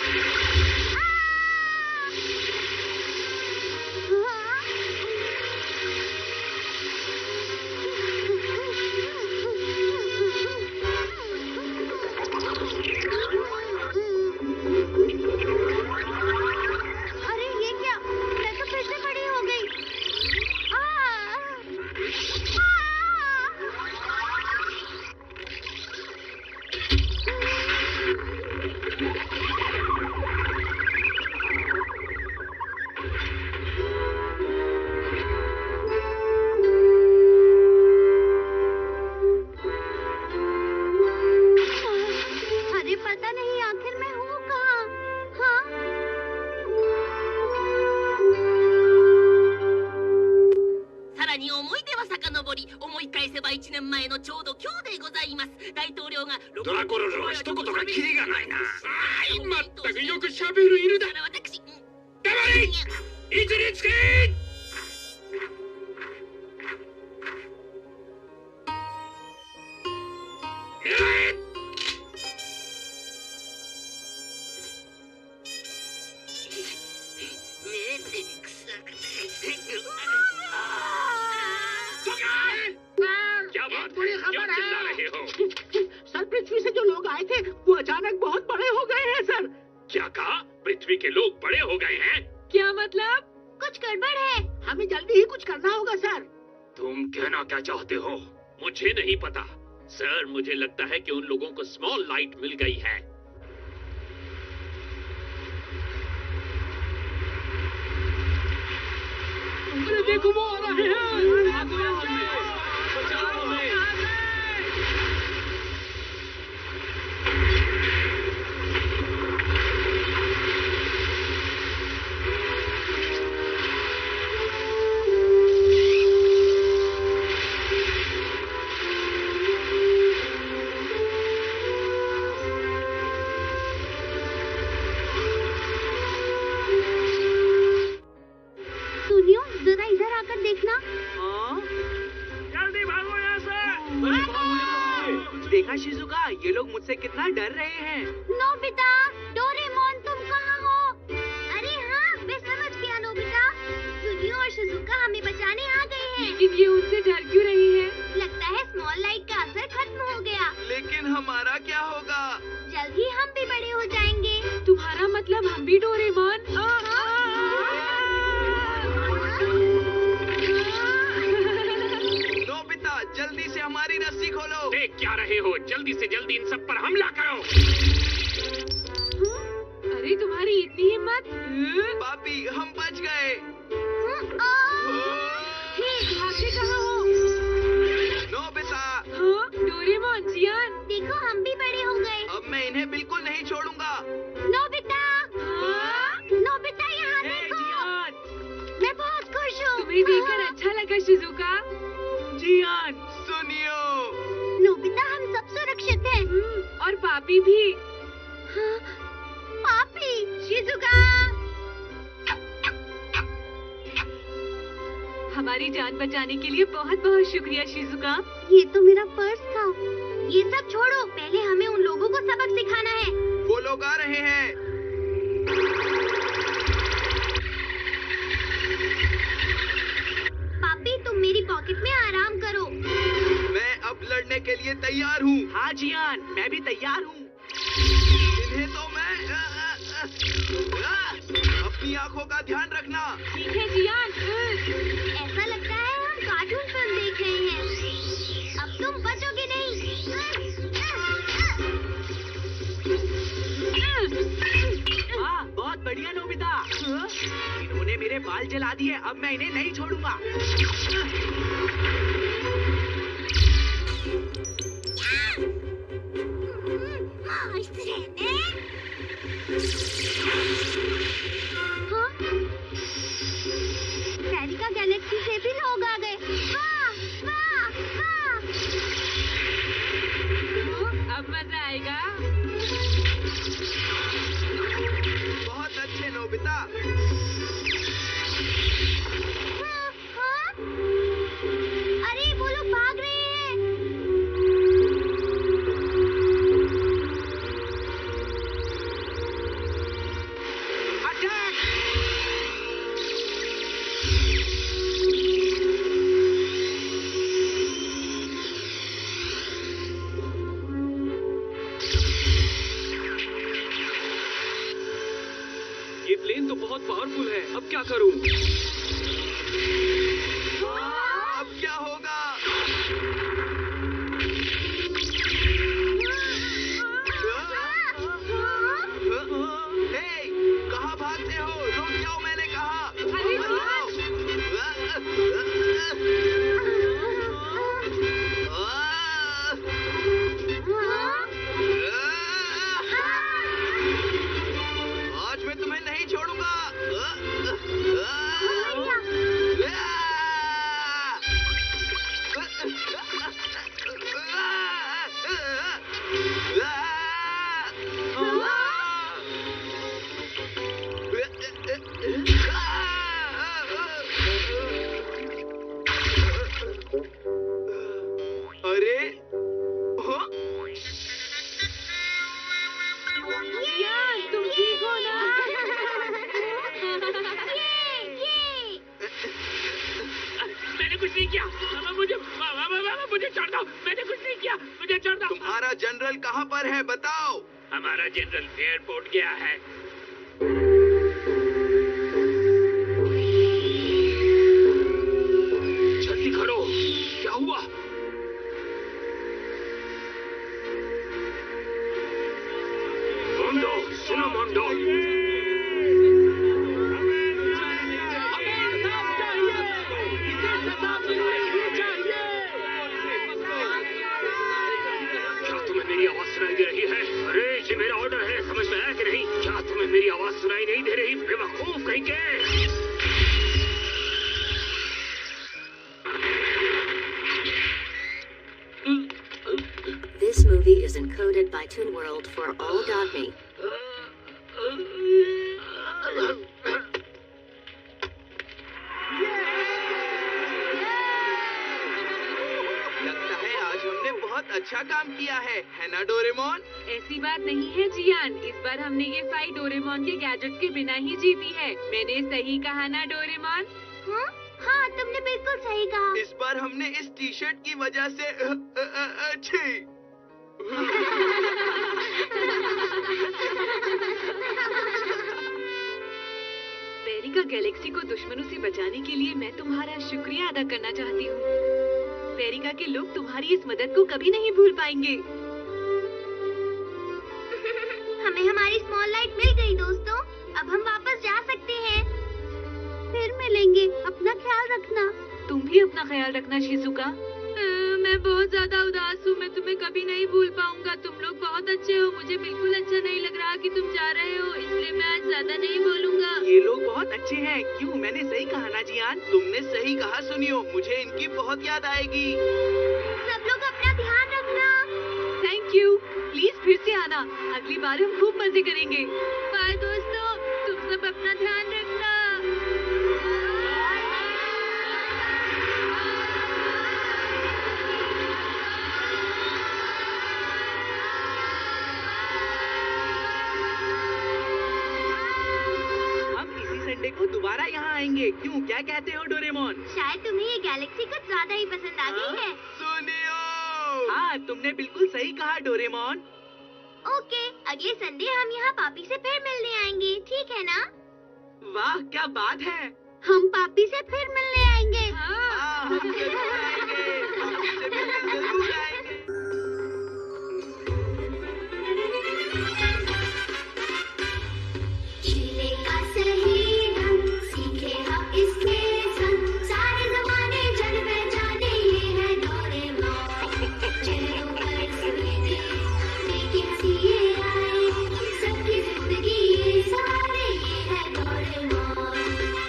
सर, पृथ्वी से जो लोग आए थे वो अचानक बहुत बड़े हो गए हैं सर। क्या कहा? पृथ्वी के लोग बड़े हो गए हैं? क्या मतलब? कुछ गड़बड़ है। हमें जल्दी ही कुछ करना होगा सर। तुम कहना क्या चाहते हो? मुझे नहीं पता सर। मुझे लगता है कि उन लोगों को स्मॉल लाइट मिल गई है। अरे देखो वो आ रहे हैं। देखा शिजुका, ये लोग मुझसे कितना डर रहे हैं। नोबिता, डोरेमोन, तुम कहाँ हो? अरे हाँ, मैं समझ गया नोबिता। सुनियो और शिजुका हमें बचाने आ गए हैं। लेकिन ये उनसे डर क्यों रही है? लगता है स्मॉल लाइट का असर खत्म हो गया। लेकिन हमारा क्या होगा? जल्द ही हम भी बड़े हो जाएंगे। तुम्हारा मतलब हम भी डोरेमोन? जल्दी से हमारी रस्सी खोलो। देख क्या रहे हो? जल्दी से जल्दी इन सब पर हमला करो। अरे तुम्हारी इतनी हिम्मत? पापी, हम बच गए। भागते कहाँ हो? नोबिता। हाँ, डोरेमोन, जियान। देखो हम भी बड़े हो गए। अब मैं इन्हें बिल्कुल नहीं छोड़ूंगा। नोबिता, नोबिता यहाँ देखो। मैं बहुत खुश हूँ। तुम्हें देखकर अच्छा लगा शिजुका। जियान, सुनियो। नोबिता, हम सब सुरक्षित हैं। और पापी भी। हाँ, शिजुका। हमारी जान बचाने के लिए बहुत बहुत शुक्रिया शिजुका। ये तो मेरा पर्स था। ये सब छोड़ो, पहले हमें उन लोगों को सबक सिखाना है। वो लोग आ रहे हैं। पापी, तुम मेरी पॉकेट में आराम करो। मैं अब लड़ने के लिए तैयार हूँ। हाँ जियान, मैं भी तैयार हूँ। इन्हें तो मैं अपनी आँखों का ध्यान रखना। ठीक है जियान। ऐसा लगता है हम कार्टून फिल्म देख रहे हैं। अब तुम बचोगे नहीं। हाँ, बहुत बढ़िया नोबिता। इन्होंने मेरे बाल जला दिए, अब मैं इन्हें नहीं छोड़ूंगा। फेरिका गैलेक्सी से भी लोग आ गए। वाह, वाह, वाह। अब मजा आएगा। बहुत अच्छे नोबिता। हाँ? अरे वो लोग भाग रहे हैं। ये प्लेन तो बहुत पावरफुल है, अब क्या करूं? अब क्या होगा? हे, कहाँ भागते हो? रुक जाओ, मैंने कहा। आज मैं तुम्हें नहीं छोड़ूंगा। अरे हाँ? जियान, तुम ठीक हो ना? मैंने कुछ नहीं किया। मुझे छोड़ दो। मैंने कुछ नहीं किया, मुझे छोड़ दो। तुम्हारा जनरल कहाँ पर है, बताओ। हमारा जनरल एयरपोर्ट गया है। जल्दी करो, क्या हुआ? मोंडो, सुनो मोंडो। क्या तुम्हें मेरी आवाज सुनाई दे रही है? अरे ये मेरा ऑर्डर है, समझ में आया कि नहीं? क्या तुम्हें मेरी आवाज सुनाई नहीं दे रही? बेवकूफ कहीं के। This movie is encoded by Toon World for all.me. लगता है आज हमने बहुत अच्छा काम किया है ना डोरेमोन? ऐसी बात नहीं है जियान, इस बार हमने ये फाइट डोरेमोन के गैजेट के बिना ही जीती है। मैंने सही कहा ना डोरेमोन? हाँ? हाँ, तुमने बिल्कुल सही कहा। इस बार हमने इस टी शर्ट की वजह से अच्छी। फेरिका गैलेक्सी को दुश्मनों से बचाने के लिए मैं तुम्हारा शुक्रिया अदा करना चाहती हूँ। फेरिका के लोग तुम्हारी इस मदद को कभी नहीं भूल पाएंगे। हमें हमारी स्मॉल लाइट मिल गई दोस्तों। अब हम वापस जा सकते हैं। फिर मिलेंगे। अपना ख्याल रखना। तुम भी अपना ख्याल रखना शिजुका। मैं बहुत ज्यादा उदास हूँ। मैं तुम्हें कभी नहीं भूल पाऊंगा। तुम लोग बहुत अच्छे हो। मुझे बिल्कुल अच्छा नहीं लग रहा कि तुम जा रहे हो, इसलिए मैं आज ज्यादा नहीं बोलूंगा। ये लोग बहुत अच्छे हैं। क्यों, मैंने सही कहा ना जियान? तुमने सही कहा। सुनियो, मुझे इनकी बहुत याद आएगी। सब लोग अपना ध्यान रखना। Thank you. प्लीज फिर से आना। अगली बार हम खूब मजे करेंगे। बाय दोस्तों। वो दोबारा यहाँ आएंगे। क्यों, क्या कहते हो डोरेमोन? शायद तुम्हें ये गैलेक्सी कुछ ज्यादा ही पसंद आ गई है। सुनियो। हाँ, तुमने बिल्कुल सही कहा डोरेमोन। ओके, अगले संडे हम यहाँ पापी से फिर मिलने आएंगे, ठीक है ना? वाह, क्या बात है। हम पापी से फिर मिलने आएंगे। हाँ, हम जरूर आएंगे। पापी से मिलने जरूर आएंगे। जीने का सही ढंग सीखे हम इसके संग, सारे जमाने जग में जाने ये है डोरेमोन। चेहरों पर स्मित लेके हंसी ये आए, सबकी जिंदगी ये सवारे ये है डोरेमोन।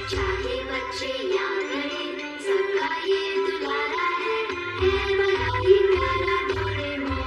चाहे बच्चे या बड़े सबका ये दुलारा है बड़ा ही प्यारा डोरेमोन।